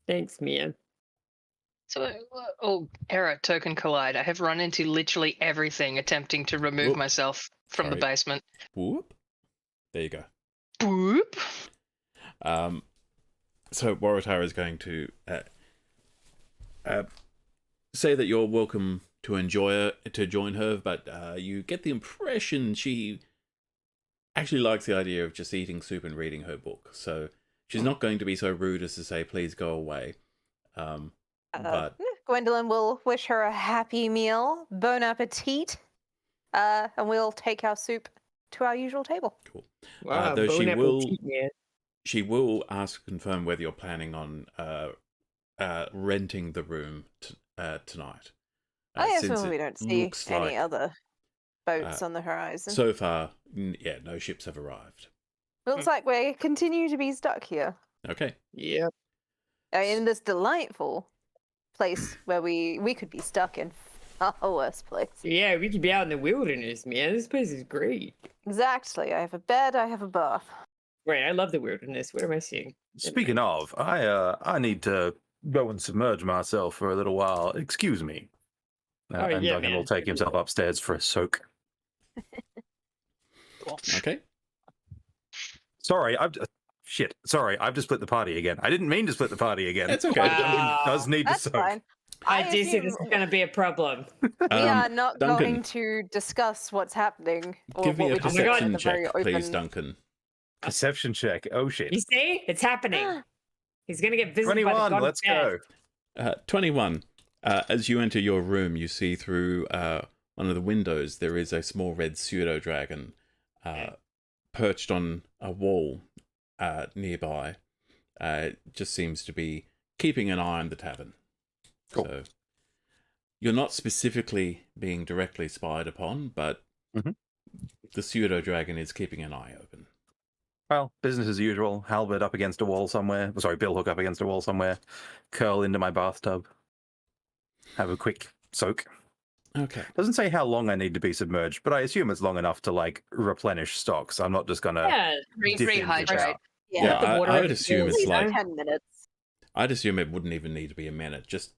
Thanks, man. So, error, token collide. I have run into literally everything attempting to remove Whoop. myself from the Sorry. basement. Whoop. There you go. Boop. So Waratara is going to say that you're welcome to join her, but you get the impression she actually likes the idea of just eating soup and reading her book. So she's not going to be so rude as to say, "Please go away." But Gwendolyn will wish her a happy meal, bon appetit, and we'll take our soup to our usual table. cool. Wow, Though she bon will, appetit, man. she will ask to confirm whether you're planning on renting the room tonight. I Since assume we it don't see looks any like, other boats on the horizon. so far, yeah, no ships have arrived. Looks like we continue to be stuck here Okay. Yep. in this delightful place where we could be stuck in a worse place. Yeah, we could be out in the wilderness, man. This place is great. Exactly. I have a bed. I have a bath. Right, I love the wilderness. What am I seeing? Speaking of, I need to go and submerge myself for a little while. Excuse me. Oh, And yeah, Duncan man. will take himself upstairs for a soak. Okay. Sorry, Sorry, I've just split the party again. I didn't mean to split the party again. It's okay. Duncan does need the That's soak. fine. I do see this assume is going to be a problem. we are not Duncan, going to discuss what's happening. Or give me what a we just God. said perception at the very check, please, open- Duncan. Perception check. Oh shit. You see? It's happening. He's going to get visited by the 21, god of let's death. go. 21. As you enter your room, you see through one of the windows there is a small red pseudo-dragon perched on a wall nearby. Just seems to be keeping an eye on the tavern. Cool. So you're not specifically being directly spied upon, but the pseudo-dragon is keeping an eye open. Well, business as usual. Halberd up against a wall somewhere. Sorry, billhook up against a wall somewhere. Curl into my bathtub. Have a quick soak. Okay. Doesn't say how long I need to be submerged, but I assume it's long enough to like replenish stocks. I'm not just gonna Yeah, dip in, dip Rehydrate. out. Yeah, the water I over would the assume gills, it's you know? like 10 minutes. I'd assume it wouldn't even need to be a minute. Just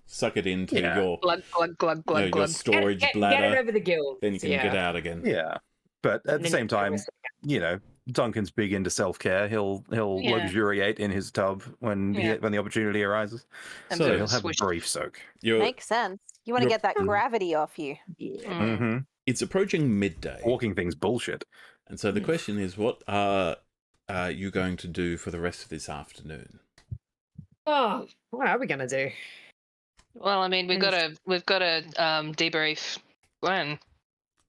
suck it into Yeah. your Glug, glug, glug, glug, your glug. storage get bladder. it over the gills. Then you can get out again. Yeah, but at the then same you time, rest you know, Duncan's big into self-care. He'll Yeah. luxuriate in his tub when when the opportunity arises. And So So do he'll a have swish. a brief soak. Makes sense. You want to you're- get that gravity off you. Mm-hmm. It's approaching midday, Walking things bullshit. and so the question is, what are you going to do for the rest of this afternoon? Oh, what are we going to do? Well, I mean, we've got to debrief Gwen.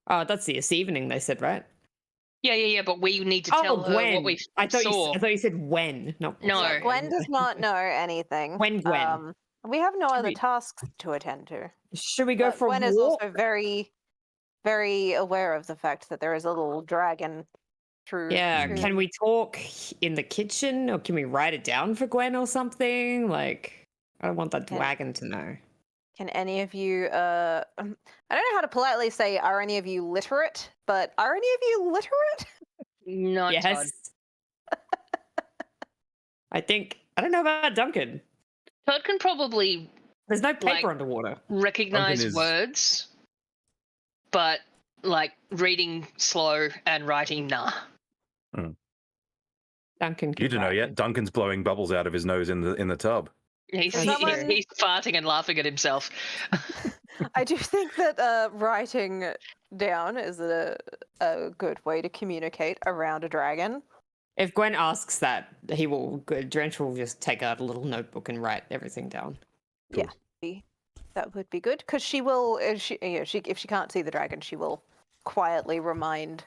Oh, that's this evening, they said, right? Yeah. But we need to Oh, tell her Gwen. what we I thought saw. you said when. No. No. So Gwen does not know anything. When Gwen? We have no other we- tasks to attend to. Should we go But for Gwen a is walk? also very, very aware of the fact that there is a little dragon through. Yeah, through- can we talk in the kitchen or can we write it down for Gwen or something? Like, I don't want that Yeah. dragon to know. Can any of you? I don't know how to politely say. Are any of you literate? But are any of you literate? Not Todd. Yes. I don't know about Duncan. Todd can probably There's no paper Like- underwater. recognize Duncan is- words, but like reading slow and writing, nah. Duncan can You don't know write. yet. Duncan's blowing bubbles out of his nose in the tub. He's, Someone- he's farting and laughing at himself. I do think that writing down is a good way to communicate around a dragon. If Gwen asks that, Drench will just take out a little notebook and write everything down. That would be good because she will. If she can't see the dragon, she will quietly remind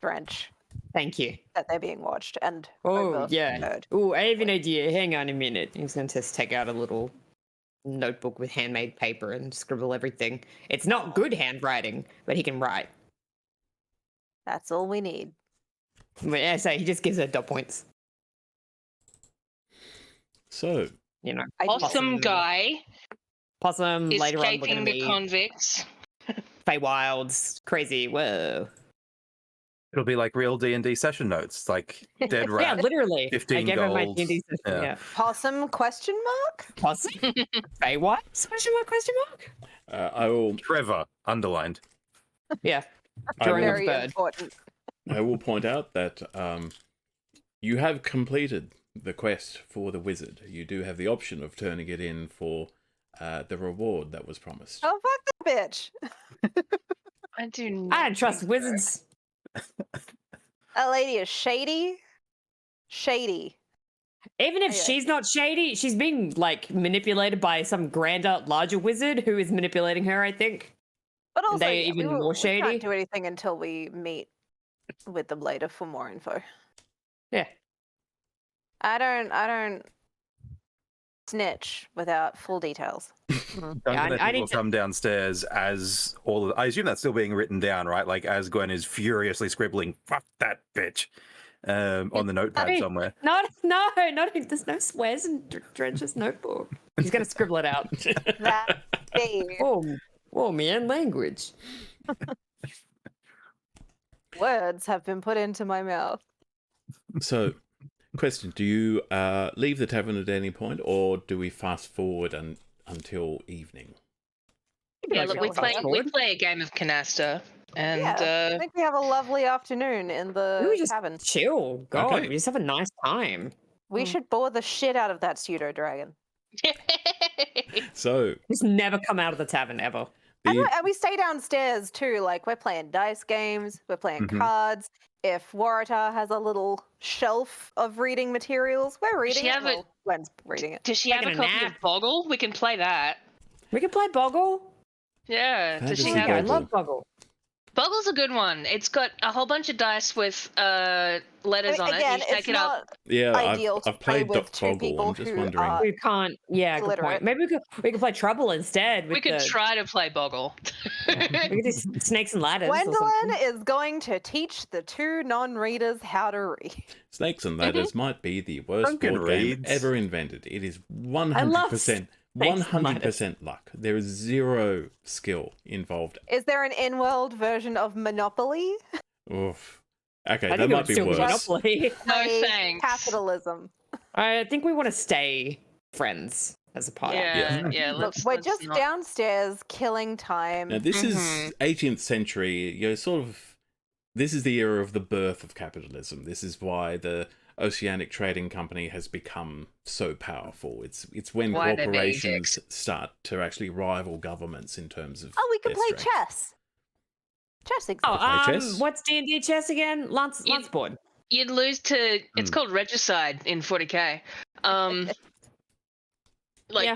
Drench Thank you. that they're being watched and Oh, yeah. overheard. Oh, I have an idea. Hang on a minute. He's going to just take out a little notebook with handmade paper and scribble everything. It's not good handwriting, but he can write. That's all we need. But yeah, so he just gives her dot points. So, You know, Awesome guy Possum, later on we're escaping going to the meet convicts. Feywilds, crazy, whoa. It'll be like real D&D session notes, like dead rat. Yeah, literally. 15 I gave her my gold. D&D system. Yeah. Yeah. Possum question mark? Possum? Hey, what? Question mark? Question mark? I will. Trevor, underlined. Yeah. I Drawing will, of Very bird. important. I will point out that you have completed the quest for the wizard. You do have the option of turning it in for the reward that was promised. Oh, fuck that bitch. I do not. I don't trust think wizards. That lady is shady. Shady. Even if Yeah. she's not shady, she's being like manipulated by some grander, larger wizard who is manipulating her, I think. But also, they yeah, even we more we shady? can't do anything until we meet with them later for more info. Yeah. I don't snitch without full details. Duncan, Yeah, I think I need will to- come downstairs as all of... I assume that's still being written down, right? Like, as Gwen is furiously scribbling, fuck that bitch, on the notepad Hey, somewhere. No, there's no swears in Drench's notebook. He's gonna scribble it out. That day, Oh, man, language. words have been put into my mouth. So, question: do you leave the tavern at any point, or do we fast forward until evening? Yeah, Like, look, we fast play forward. a game of canasta, and I think we have a lovely afternoon in the We just cabin. chill. God, Okay. we just have a nice time. We should bore the shit out of that pseudo dragon. So, Just never come out of the tavern ever. And the, we stay downstairs too. Like, we're playing dice games, we're playing Mhm. cards. If Waratah has a little shelf of reading materials, we're reading she it. have Well, Gwen's reading it. does she have Taking a a copy nap. of Boggle? We can play that. We can play Boggle. Yeah. Does she Fantasy have Yeah, I Boggle. love Boggle. Boggle's a good one. It's got a whole bunch of dice with letters on it. Again, You take it's it up. not yeah, ideal to I've play played with two Boggle. people I'm just who wondering. are- We can't. Yeah, good illiterate. point. Maybe we could play Trouble instead. We With could the, try to play Boggle. We could do Snakes and Ladders. or Gwendolyn something. is going to teach the two non-readers how to read. Snakes and Ladders might be the worst Duncan board game reads. ever invented. It is 100%, Snakes and 100% luck. There is zero skill involved. Is there an in-world version of Monopoly? Oof. Okay, I that think it might would be still be worse. Monopoly. No Play thanks. Capitalism. I think we want to stay friends as a party. Yeah, Look, let's. we're let's just not- downstairs killing time. Now, this is Mhm. 18th century. You're sort of. This is the era of the birth of capitalism. This is why the Oceanic Trading Company has become so powerful. It's when Why they're being corporations start to actually rival governments in terms of. Oh, we can their play strength. chess. Chess exists. Oh, Play chess? what's D&D chess again? Lance board. You'd lose to. It's Hmm. called Regicide in 40k. Like,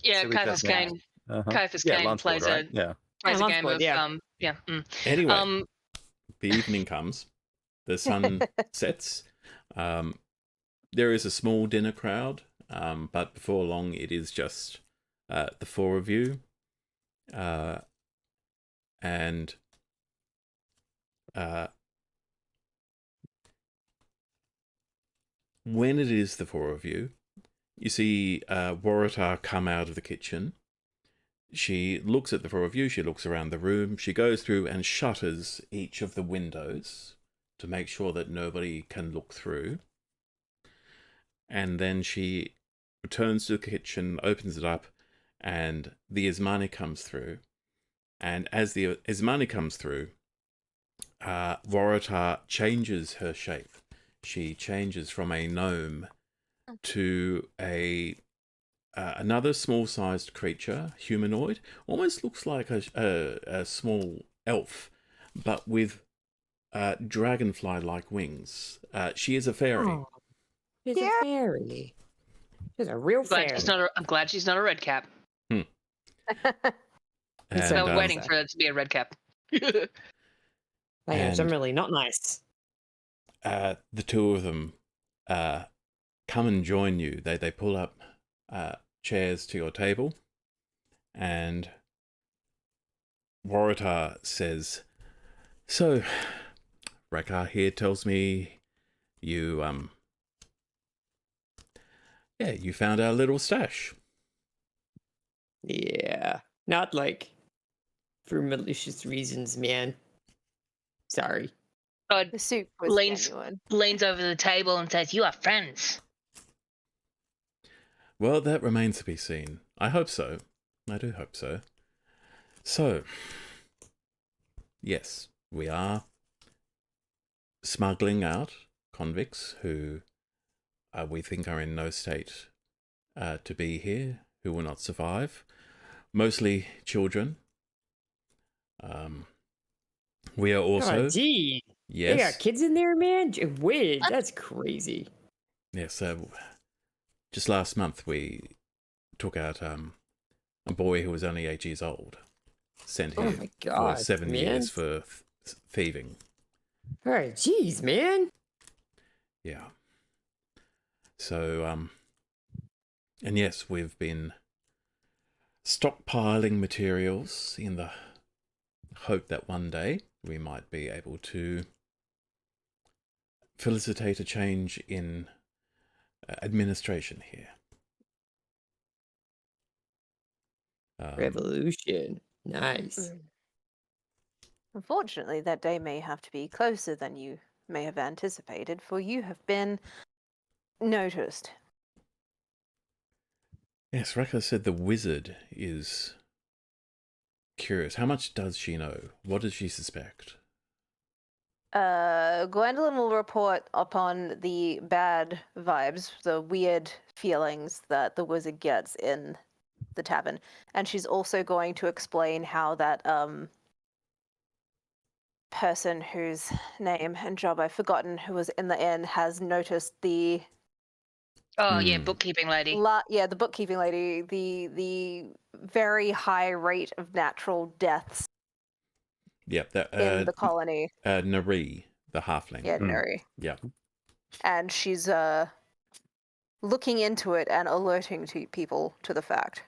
yeah, Silly Caiaphas chess Kane. Uh-huh. Caiaphas Yeah, Kane lunch board, plays right? a Yeah. plays a lunch game board, of yeah. Anyway, the evening comes. The sun sets. There is a small dinner crowd, but before long, it is just the four of you, and when it is the four of you, you see Waratah come out of the kitchen. She looks at the four of you. She looks around the room. She goes through and shutters each of the windows to make sure that nobody can look through. And then she returns to the kitchen, opens it up, and the Ismani comes through. And as the Ismani comes through, Waratah changes her shape. She changes from a gnome to another small-sized creature, humanoid. Almost looks like a small elf, but with dragonfly-like wings. She is a fairy. Oh, she's Yeah. a fairy. She's a real Glad fairy. she's not I'm glad she's not a red cap. And, So I'm um, waiting for it to be a red cap. They are and- generally not nice. the two of them come and join you. They pull up chairs to your table, and Waratah says, "So, Rekar here tells me you you found our little stash." Yeah. Not like for malicious reasons, man. Sorry. Todd The soup was leans genuine. leans over the table and says, "You are friends." Well, that remains to be seen. I hope so. I do hope so. So, yes, we are smuggling out convicts who we think are in no state to be here, who will not survive. Mostly children. We are also... Oh, gee. Yes. They got kids in there, man? Wait, that's crazy. Yes, just last month we took out a boy who was only 8 years old. Sent Oh here my God, for 7 man. years for thieving. All right, jeez, man. Yeah. So, and yes, we've been stockpiling materials in the hope that one day we might be able to felicitate a change in administration here. Revolution. Nice. Unfortunately, that day may have to be closer than you may have anticipated, for you have been noticed. Yes, Rekka said the wizard is curious. How much does she know? What does she suspect? Gwendolyn will report upon the bad vibes, the weird feelings that the wizard gets in the tavern, and she's also going to explain how that person whose name and job I've forgotten who was in the inn has noticed the Oh yeah, bookkeeping lady. the bookkeeping lady, the very high rate of natural deaths. Yep, that in the colony. Nari, the halfling. Yeah, Nari. Yeah. And she's looking into it and alerting people to the fact.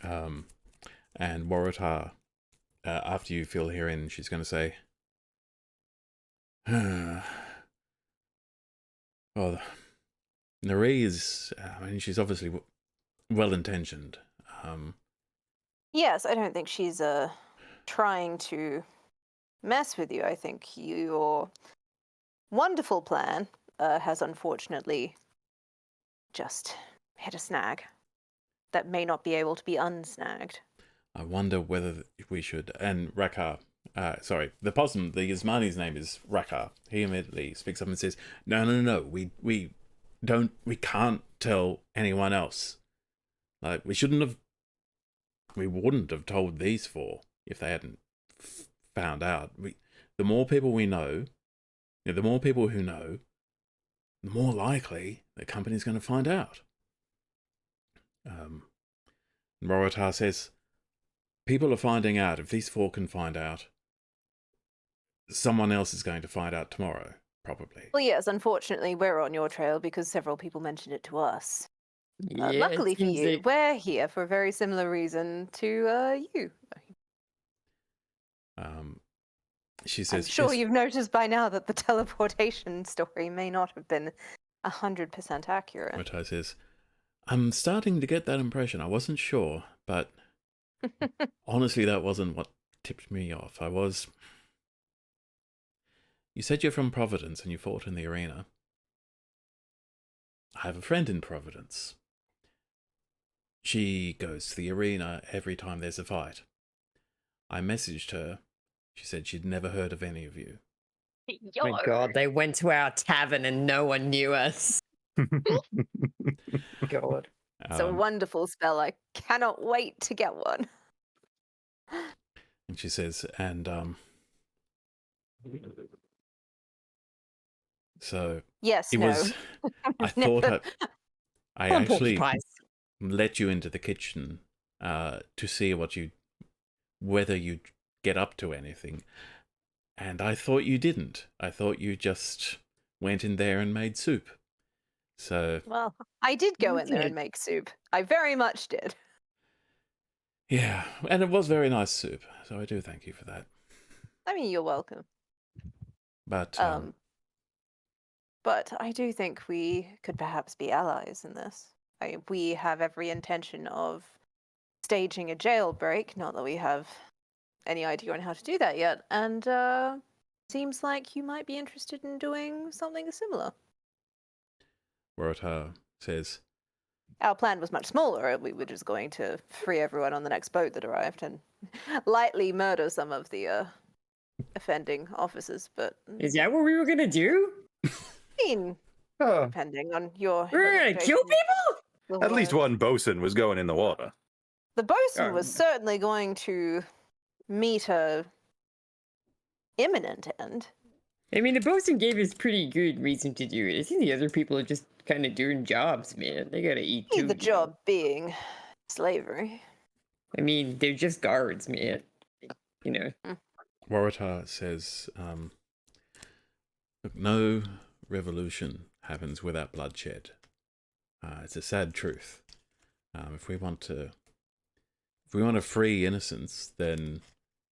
And Waratah, after you fill her in, she's going to say, well, Nari is, I mean, she's obviously well-intentioned. Yes, I don't think she's trying to mess with you. I think your wonderful plan has unfortunately just hit a snag that may not be able to be unsnagged. I wonder whether we should... And Rakar, the possum, the Ismani's name is Rakar. He immediately speaks up and says, no, we can't tell anyone else. Like, we wouldn't have told these four if they hadn't found out. The more people we know, the more people who know, the more likely the company's going to find out. Roritar says, people are finding out. If these four can find out, someone else is going to find out tomorrow, probably. Well, yes, unfortunately, we're on your trail because several people mentioned it to us. Yeah, luckily for you, like... we're here for a very similar reason to you. She says, I'm sure yes. you've noticed by now that the teleportation story may not have been 100% accurate. Roritar says, I'm starting to get that impression. I wasn't sure, but honestly, that wasn't what tipped me off. You said you're from Providence and you fought in the arena. I have a friend in Providence. She goes to the arena every time there's a fight. I messaged her. She said she'd never heard of any of you. Oh my God, they went to our tavern and no one knew us. God. It's a wonderful spell. I cannot wait to get one. And she says, so yes, it no. was. I thought I actually let you into the kitchen to see whether you'd get up to anything, and I thought you didn't. I thought you just went in there and made soup. So well, I did go in there and make soup. I very much did. Yeah, and it was very nice soup. So I do thank you for that. I mean, you're welcome. But I do think we could perhaps be allies in this. We have every intention of staging a jailbreak. Not that we have any idea on how to do that yet. And seems like you might be interested in doing something similar. Waratah says, Our plan was much smaller. We were just going to free everyone on the next boat that arrived and lightly murder some of the offending officers. But Is that what we were gonna do? I mean, depending on your. We're gonna kill people? At least one bosun was going in the water. The bosun was certainly going to meet a imminent end. I mean, the bosun gave us pretty good reason to do it. I think the other people are just kind of doing jobs, man. They gotta eat too. The job being slavery. I mean, they're just guards, man. You know. Waratah says, look, no revolution happens without bloodshed. It's a sad truth. If we want to free innocents, then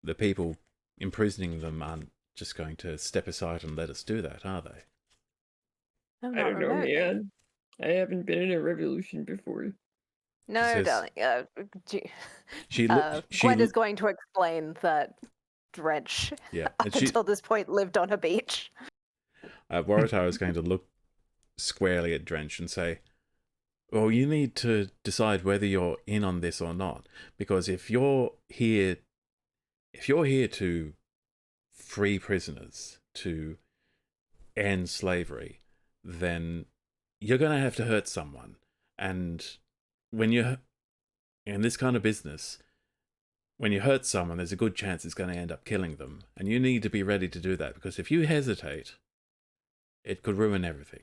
the people imprisoning them aren't just going to step aside and let us do that, are they? I don't know, man. I haven't been in a revolution before. No, Says, darling. She Gwen is going to explain that Drench, yeah, and until this point, lived on a beach. Waratah is going to look squarely at Drench and say, well, you need to decide whether you're in on this or not. Because if you're here to free prisoners, to end slavery, then you're going to have to hurt someone. And when you're in this kind of business, when you hurt someone, there's a good chance it's going to end up killing them. And you need to be ready to do that, because if you hesitate, it could ruin everything.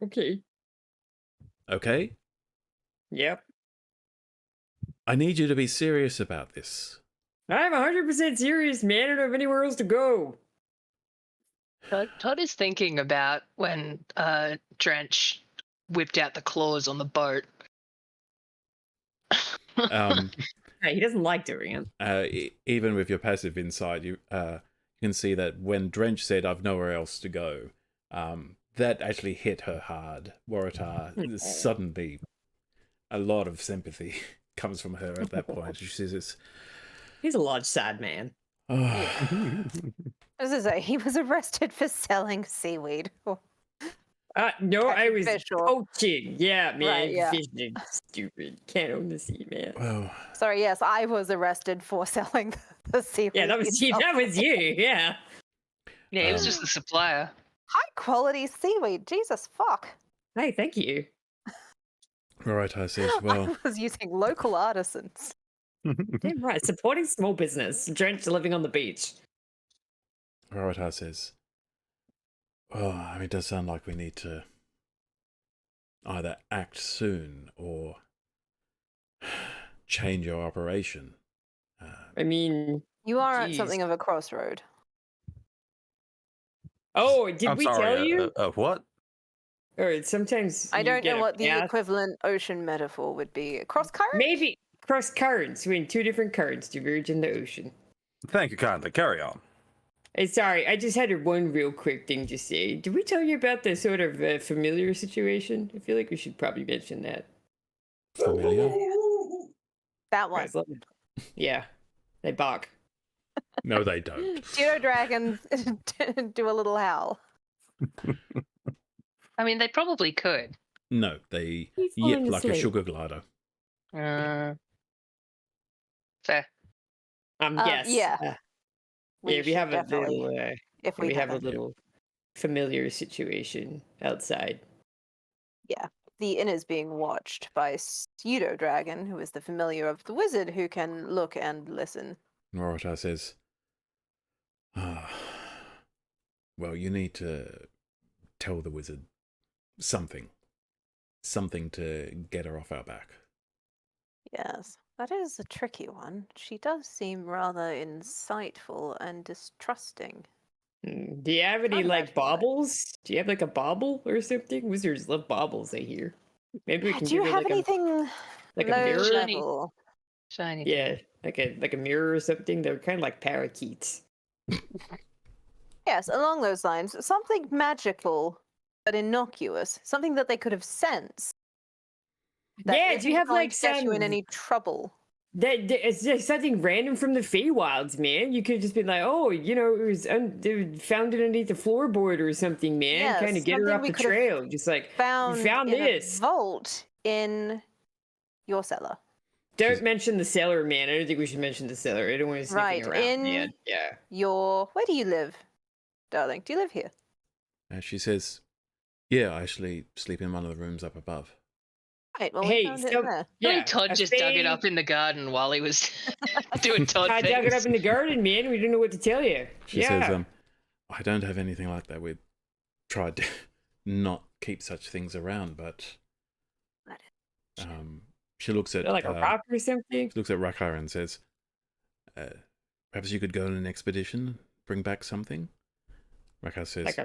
Okay. Okay? Yep. I need you to be serious about this. I'm 100% serious, man. I don't have anywhere else to go. Todd is thinking about when Drench whipped out the claws on the boat. He doesn't like doing it. Even with your passive insight, you can see that when Drench said, I've nowhere else to go, that actually hit her hard. Waratah, suddenly, a lot of sympathy comes from her at that point. She says, he's a large, sad man. As I say, he was arrested for selling seaweed. No, I was Visual. coaching. Yeah, man. Right, yeah. Fishing. Stupid. Can't own the sea, man. well, Sorry, yes, I was arrested for selling the seaweed. Yeah, that was you. That was you. Yeah. Yeah, he was just the supplier. High quality seaweed. Jesus fuck. Hey, thank you. Waratah says, well, I was using local artisans. Damn right. Supporting small business. Drenched living on the beach. Waratah says, well, I mean, it does sound like we need to either act soon or change our operation. I mean, You are at Jeez. something of a crossroad. oh, did I'm we sorry, tell you? what? Or sometimes I you don't get know a what the path. equivalent ocean metaphor would be. Cross current? Maybe cross currents. We're in two different currents diverge in the ocean. Thank you kindly. Carry on. Hey, sorry, I just had one real quick thing to say. Did we tell you about the sort of familiar situation? I feel like we should probably mention that. Familiar? That one. Guys, yeah, they bark. No, they don't. Pseudo dragons do a little howl. I mean, they probably could. No, they He's yip falling like a asleep. sugar glider. Fair. Yes. Yeah. Yeah, we should have a definitely, little. if We have a haven't. little familiar situation outside. Yeah. The inn is being watched by Pseudo Dragon, who is the familiar of the wizard who can look and listen. Waratah says, well, you need to tell the wizard something to get her off our back. Yes, that is a tricky one. She does seem rather insightful and distrusting. Do you have any Not like much, but- baubles? Do you have like a bauble or something? Wizards love baubles, I hear. Maybe we can Do you give her have like anything like a low mirror? Shiny. level? Shiny. Yeah, like a mirror or something. They're kind of like parakeets. Yes, along those lines. Something magical but innocuous. Something that they could have sensed. That Yeah, do isn't you have going like to get you in some any trouble? it's just something random from the Feywilds, man. You could just be like, oh, you know, it was they found it underneath the floorboard or something, man. Yes, Kind of get her something up we the could have trail. Just like we found found in this. a vault in your cellar. Don't mention the cellar, man. I don't think we should mention the cellar. I don't want to sniffing Right, around, in man. Yeah. Where do you live, darling? Do you live here? She says, yeah, I actually sleep in one of the rooms up above. Right, well, we Hey, found it so in there. yeah, Todd a just dug it thing- up in the garden while he was doing Todd I things. dug it up in the garden, man. We didn't know what to tell you. She says, I don't have anything like that. We tried to not keep such things around, but she looks at like a rock or something. She looks at Rakar and says, perhaps you could go on an expedition, bring back something. Rakar says,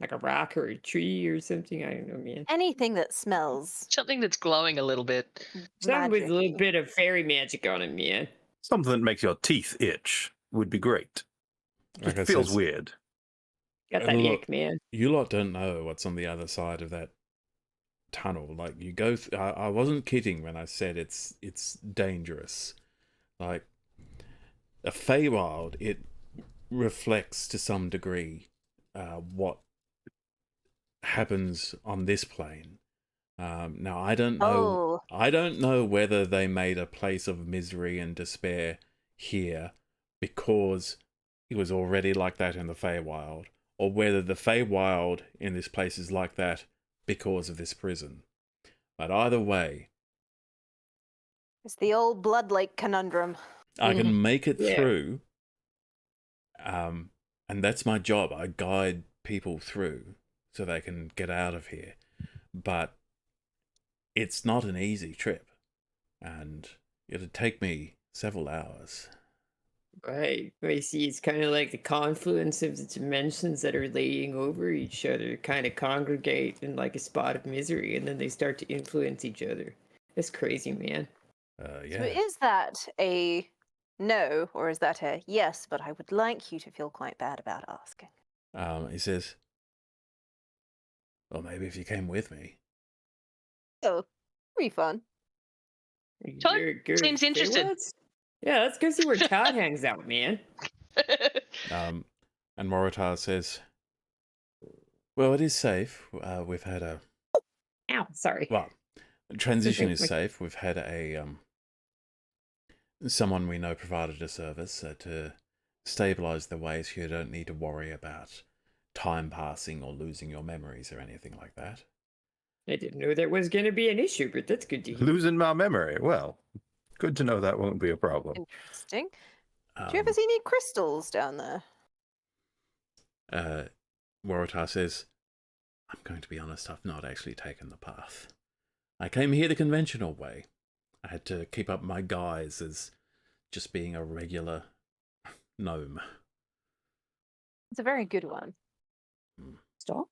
like a rock or a tree or something. I don't know, man. Anything that smells. Something that's glowing a little bit. Something with a little magic-y. bit of fairy magic on it, man. Something that makes your teeth itch would be great. It Rakar feels says, weird. Got that Look, ick, man. you lot don't know what's on the other side of that tunnel. Like, you go I wasn't kidding when I said it's dangerous. Like, a Feywild, it reflects to some degree what happens on this plane. Now, I don't know. I don't know whether they made a place of misery and despair here because it was already like that in the Feywild, or whether the Feywild in this place is like that because of this prison. But either way, It's the old Blood Lake conundrum. I can make it Yeah. through. And that's my job. I guide people through so they can get out of here. But it's not an easy trip. And it'd take me several hours. Right. I see. It's kind of like the confluence of the dimensions that are laying over each other kind of congregate in like a spot of misery, and then they start to influence each other. It's crazy, man. Yeah. So is that a no, or is that a yes, but I would like you to feel quite bad about asking? He says, well, maybe if you came with me. Oh, pretty fun. Todd Very good. seems Say interested. what? Yeah, let's go see where Todd hangs out, man. And Moritar says, well, it is safe. We've had a... Ow, sorry. Well, transition is Okay. safe. We've had a... someone we know provided a service to stabilize the way so you don't need to worry about time passing or losing your memories or anything like that. I didn't know that was going to be an issue, but that's good to hear. Losing my memory. Well, good to know that won't be a problem. Interesting. Do you ever see any crystals down there? Waratah says, I'm going to be honest, I've not actually taken the path. I came here the conventional way. I had to keep up my guise as just being a regular gnome. It's a very good one. Stop.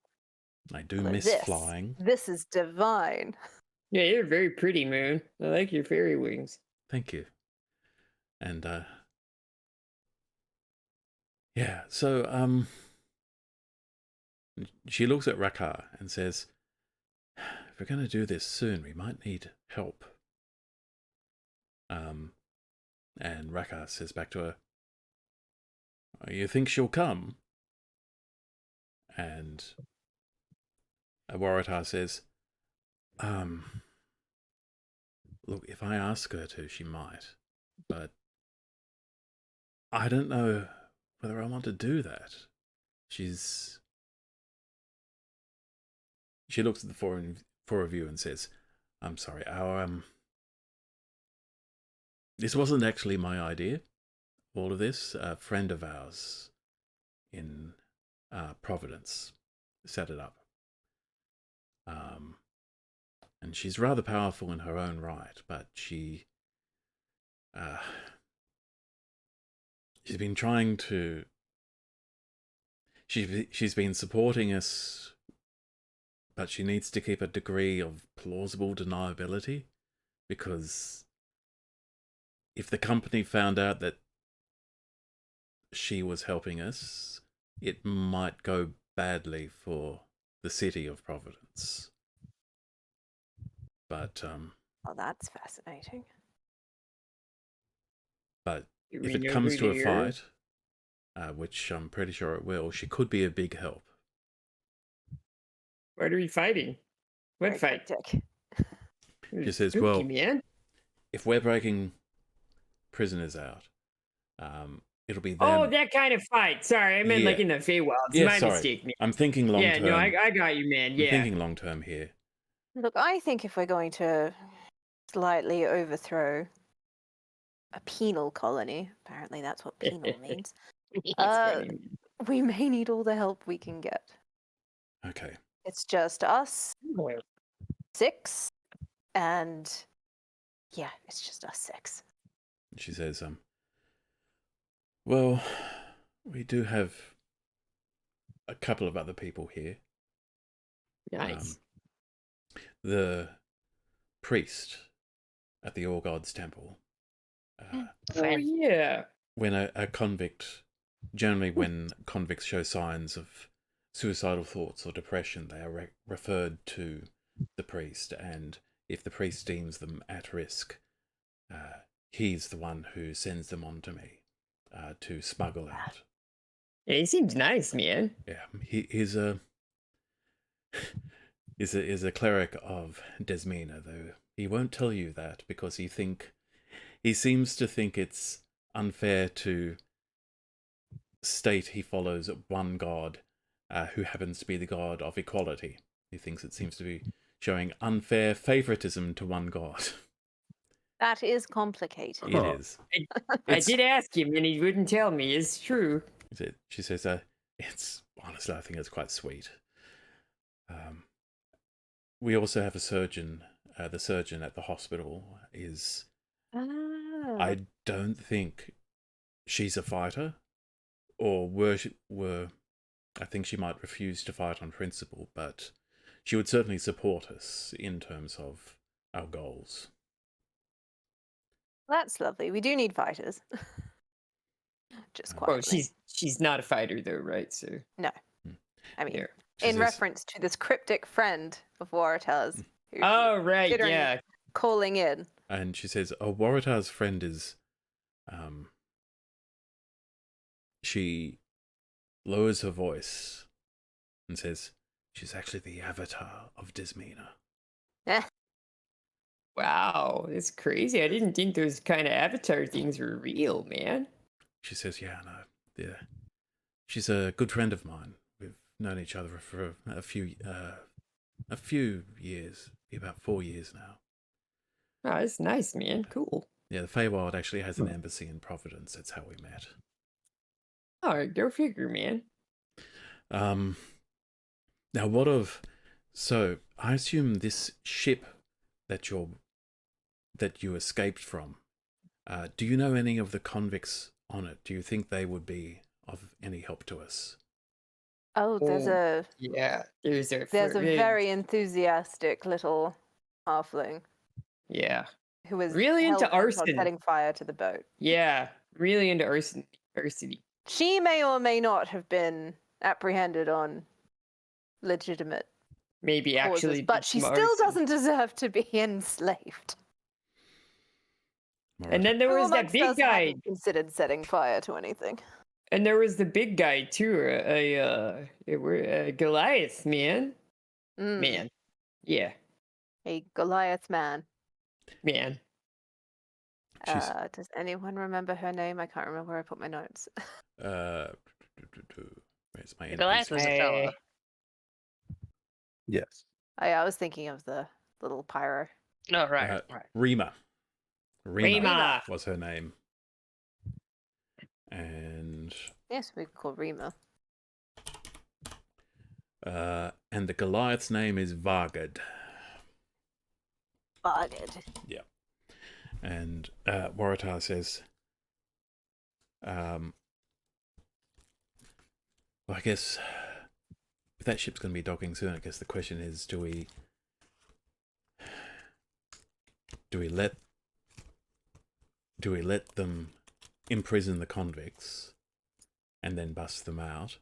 I do Although miss flying. This is divine. Yeah, you're very pretty, Moon. I like your fairy wings. Thank you. And, yeah, so, she looks at Rakar and says, if we're going to do this soon, we might need help. And Rakar says back to her, you think she'll come? And Waratah says, look, if I ask her to, she might. But I don't know whether I want to do that. She looks at the four of you and says, I'm sorry, this wasn't actually my idea, all of this. A friend of ours in Providence set it up. And she's rather powerful in her own right, but she's been trying to... She's been supporting us, but she needs to keep a degree of plausible deniability, because if the company found out that she was helping us, it might go badly for the city of Providence. But Oh, that's fascinating. But You if mean it comes to a over there? fight, which I'm pretty sure it will, she could be a big help. What are we fighting? What Very fight? cryptic. She says, Spooky, well, man. if we're breaking prisoners out, it'll be Oh, them. that kind of fight. Sorry, I meant like Yeah. in the Feywilds. Yeah, My sorry. mistake, man. I'm thinking long Yeah, term. no, I got you, man. I'm Yeah. thinking long term here. Look, I think if we're going to slightly overthrow a penal colony, apparently that's what penal means, It's Uh, funny. we may need all the help we can get. Okay. It's just us 6, and yeah, it's just us 6. She says, well, we do have a couple of other people here. Nice. The priest at the All Gods Temple. Oh, yeah. When a convict, generally when convicts show signs of suicidal thoughts or depression, they are referred to the priest, and if the priest deems them at risk, he's the one who sends them on to me to smuggle out. Yeah, he seems nice, man. Yeah, he's a is a cleric of Desmina, though he won't tell you that because he seems to think it's unfair to state he follows one god who happens to be the god of equality. He thinks it seems to be showing unfair favoritism to one god. That is complicated. It is. I did ask him, and he wouldn't tell me. It's true. She says, it's honestly, I think it's quite sweet. We also have a surgeon. The surgeon at the hospital is... I don't think she's a fighter, or I think she might refuse to fight on principle, but she would certainly support us in terms of our goals. That's lovely. We do need fighters. Just quietly. Oh, she's not a fighter, though, right? So No. I mean, there. in reference to this cryptic friend of Waratel's. Oh, right, yeah. Calling in. And she says, Warata's friend is... she lowers her voice and says, she's actually the avatar of Desmina. Wow, that's crazy. I didn't think those kind of avatar things were real, man. She says, yeah, no. Yeah. She's a good friend of mine. We've known each other for a few years, about 4 years now. Oh, that's nice, man. Cool. Yeah, the Feywild actually has an embassy in Providence. That's how we met. All right, go figure, man. Now, so I assume this ship that you escaped from, do you know any of the convicts on it? Do you think they would be of any help to us? Oh, there's a very enthusiastic little halfling. Yeah. Who was really into arson, setting fire to the boat. Yeah, really into arson. She may or may not have been apprehended on legitimate maybe causes, actually, but she still doesn't deserve to be enslaved. And then there was that big guy considered setting fire to anything. And there was the big guy too, a Goliath man. Man, yeah, a Goliath man. Man. Does anyone remember her name? I can't remember where I put my notes. Where's my Goliath was a fella. Yes. I was thinking of the little pyro. No, right. Rima Rima was her name. And yes, we could call Rima. And the Goliath's name is Vargad. Vargad. Yeah. And Waratah says, well, I guess if that ship's going to be docking soon, I guess the question is, do we let them imprison the convicts and then bust them out,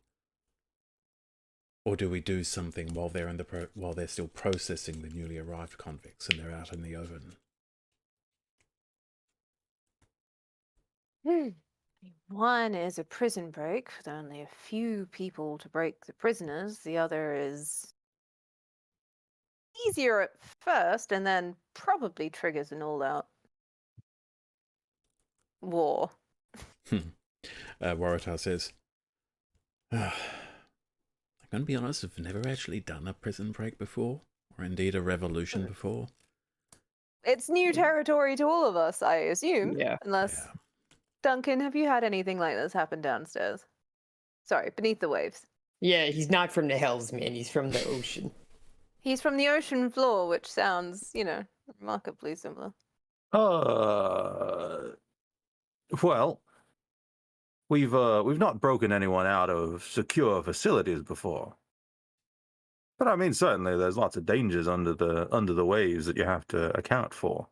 or do we do something while they're while they're still processing the newly arrived convicts and they're out in the open? One is a prison break with only a few people to break the prisoners. The other is easier at first and then probably triggers an all-out war. Waratah says, I'm going to be honest, I've never actually done a prison break before, or indeed a revolution before. It's new territory to all of us, I assume. Yeah. Unless, Duncan, have you had anything like this happen downstairs? Sorry, beneath the waves. Yeah, he's not from the Hells, man. He's from the ocean. He's from the ocean floor, which sounds, remarkably similar. Well, we've not broken anyone out of secure facilities before. But I mean, certainly there's lots of dangers under the waves that you have to account for.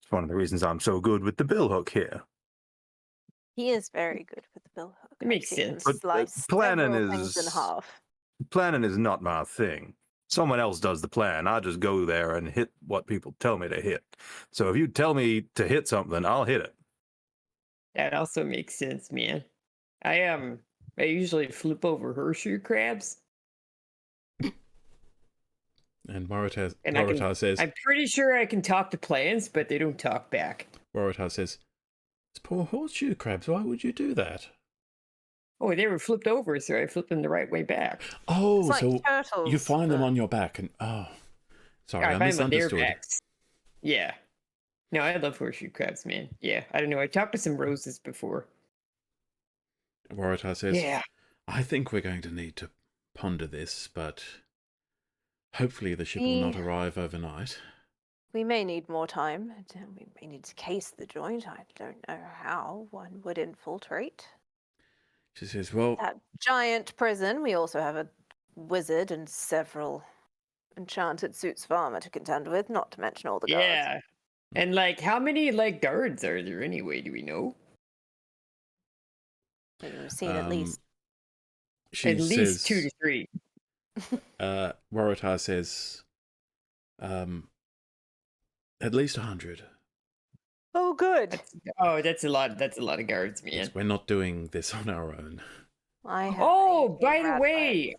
It's one of the reasons I'm so good with the billhook here. He is very good with the billhook. It makes sense. But Slice planning several things in half. is not my thing. Someone else does the plan. I just go there and hit what people tell me to hit. So if you tell me to hit something, I'll hit it. That also makes sense, man. I usually flip over horseshoe crabs. And Waratah says, I'm pretty sure I can talk to plants, but they don't talk back. Waratah says, it's poor horseshoe crabs, why would you do that? Oh, they were flipped over, so I flipped them the right way back. Oh, It's like so turtles, you find them but- on your back and sorry, Yeah, I find them on their misunderstood. backs. Yeah. No, I love horseshoe crabs, man. Yeah, I don't know. I talked to some roses before. Waratah says, Yeah. I think we're going to need to ponder this, but hopefully the ship will not arrive overnight. We may need more time. We may need to case the joint. I don't know how one would infiltrate She says, well, that giant prison. We also have a wizard and several enchanted suits of armor to contend with, not to mention all the guards. Yeah. And how many guards are there anyway? Do we know? We've seen at least. she At least says, 2 to 3. Waratah says, at least 100. Oh, good. That's a lot. That's a lot of guards, man. Yes, we're not doing this on our own. I have Oh, a by the rat way,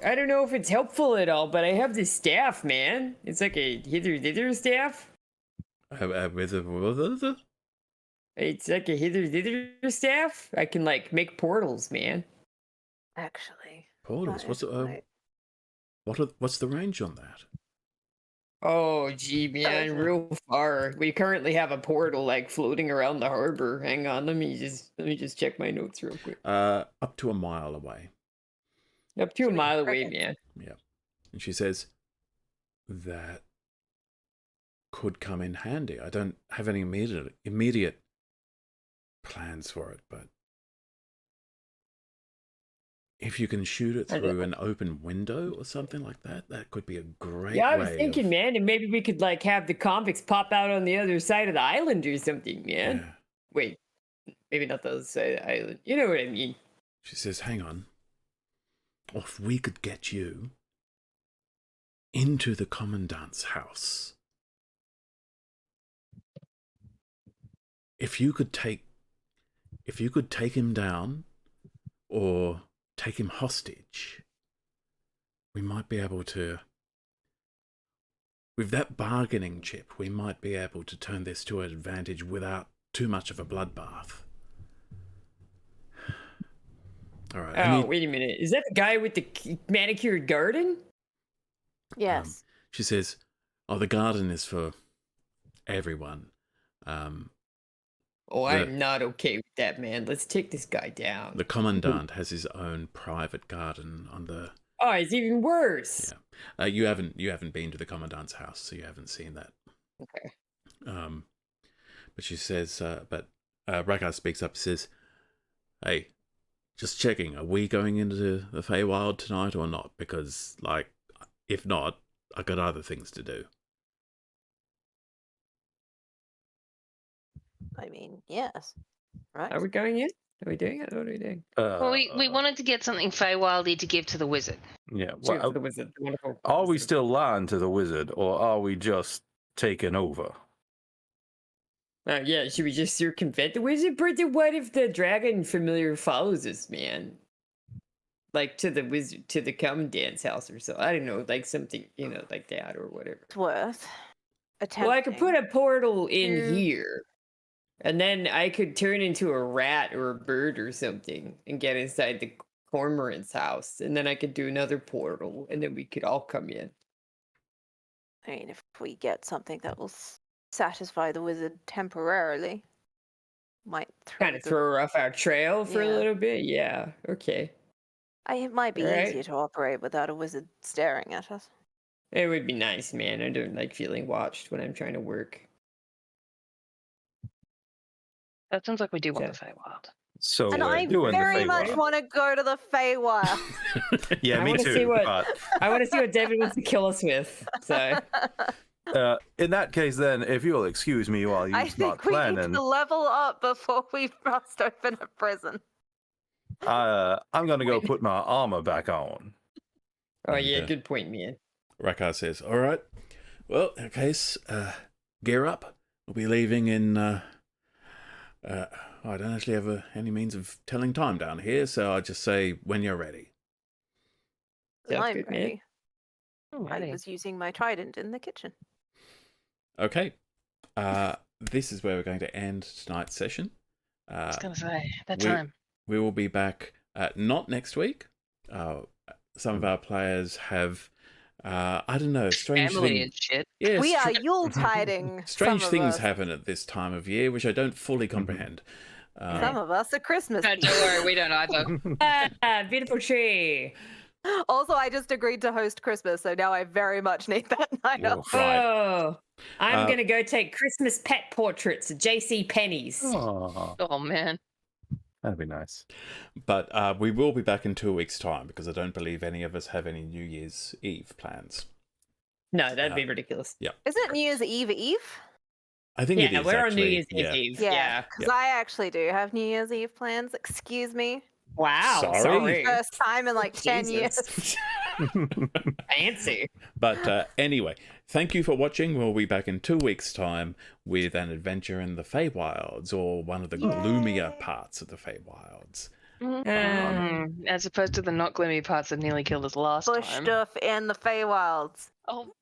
I don't know if it's helpful at all, but I have this staff, man. It's like a hither-dither staff. It's like a hither-dither staff. I can make portals, man. actually. Portals. That What's is what's the range on that? Oh, gee, man, real far. We currently have a portal floating around the harbor. Hang on, let me just check my notes real quick. Up to a mile away. Up to a mile away, perfect. man. Yeah. And she says that could come in handy. I don't have any immediate plans for it, but if you can shoot it through an open window or something like that, that could be a great way. Yeah, I was thinking, man, and maybe we could have the convicts pop out on the other side of the island or something, man. Yeah. Wait, maybe not the other side of the island. You know what I mean? She says, hang on. Or if we could get you into the commandant's house. If you could take him down or take him hostage, we might be able to, with that bargaining chip, we might be able to turn this to an advantage without too much of a bloodbath. All right. Wait a minute. Is that the guy with the manicured garden? Yes. She says, the garden is for everyone. I'm not okay with that, man. Let's take this guy down. The commandant has his own private garden on the... Oh, it's even worse. Yeah. You haven't been to the commandant's house, so you haven't seen that. Okay. But she says, Rakar speaks up and says, hey, just checking, are we going into the Feywild tonight or not? Because, if not, I got other things to do. I mean, yes. Right. Are we going in? Are we doing it? What are we doing? Well, we wanted to get something Feywildy to give to the wizard. Yeah. Cheers Well, to the wizard, the wonderful are we wizard. still lying to the wizard, or are we just taking over? Yeah, should we just circumvent the wizard? But then what if the dragon familiar follows us, man? Like to the wizard, to the commandant's house or so. I don't know, like something, like that or whatever. It's worth attempting. Well, I could put a portal in to- here, and then I could turn into a rat or a bird or something and get inside the cormorant's house, and then I could do another portal, and then we could all come in. I mean, if we get something that will satisfy the wizard temporarily, might Kind of throw her off our trail for a Yeah. little bit. Yeah. Okay. It might be Alright. easier to operate without a wizard staring at us. It would be nice, man. I don't like feeling watched when I'm trying to work. That sounds like we do want Yeah. the Feywild. So And we're I doing very the much Feywild. want to go to the Feywild. Yeah, I me wanna see too. what- But I want to see what David wants to kill us with. So in that case, then, if you'll excuse me while you I start think we need planning, to level up before we bust open a prison. I'm gonna go put my armor back on. oh yeah, Yeah. good point, man. Rakar says, "All right. Well, in case, gear up. We'll be leaving in. I don't actually have any means of telling time down here, so I'll just say when you're ready." Sounds I'm good, man. ready. I Alrighty. was using my trident in the kitchen. Okay. This is where we're going to end tonight's session. I was gonna say that we- time. We will be back not next week. Some of our players have, I don't know, strange Family things. and shit. Yeah, We are Yule-tiding. strange some of things us. happen at this time of year, which I don't fully comprehend. Some of us are Christmas. No, don't worry, we don't either. Beautiful tree. Also, I just agreed to host Christmas, so now I very much need that night Well, off. right. Oh, I'm Uh, gonna go take Christmas pet portraits at J.C. Penney's. Aw, Oh man. that'd be nice. But we will be back in 2 weeks' time because I don't believe any of us have any New Year's Eve plans. No, that'd be ridiculous. Isn't it New Year's Eve? I think it Yeah, is we're actually. on New Year's yeah. Eve. Yeah, Yeah. because I actually do have New Year's Eve plans. Excuse me. Wow. Sorry. Sorry. First time in like 10 Jesus. years. Fancy. But anyway, thank you for watching. We'll be back in 2 weeks' time with an adventure in the Feywilds, or one of the gloomier parts of the Feywilds. As opposed to the not gloomy parts that nearly killed us last Bush time. stuff in the Feywilds. Oh.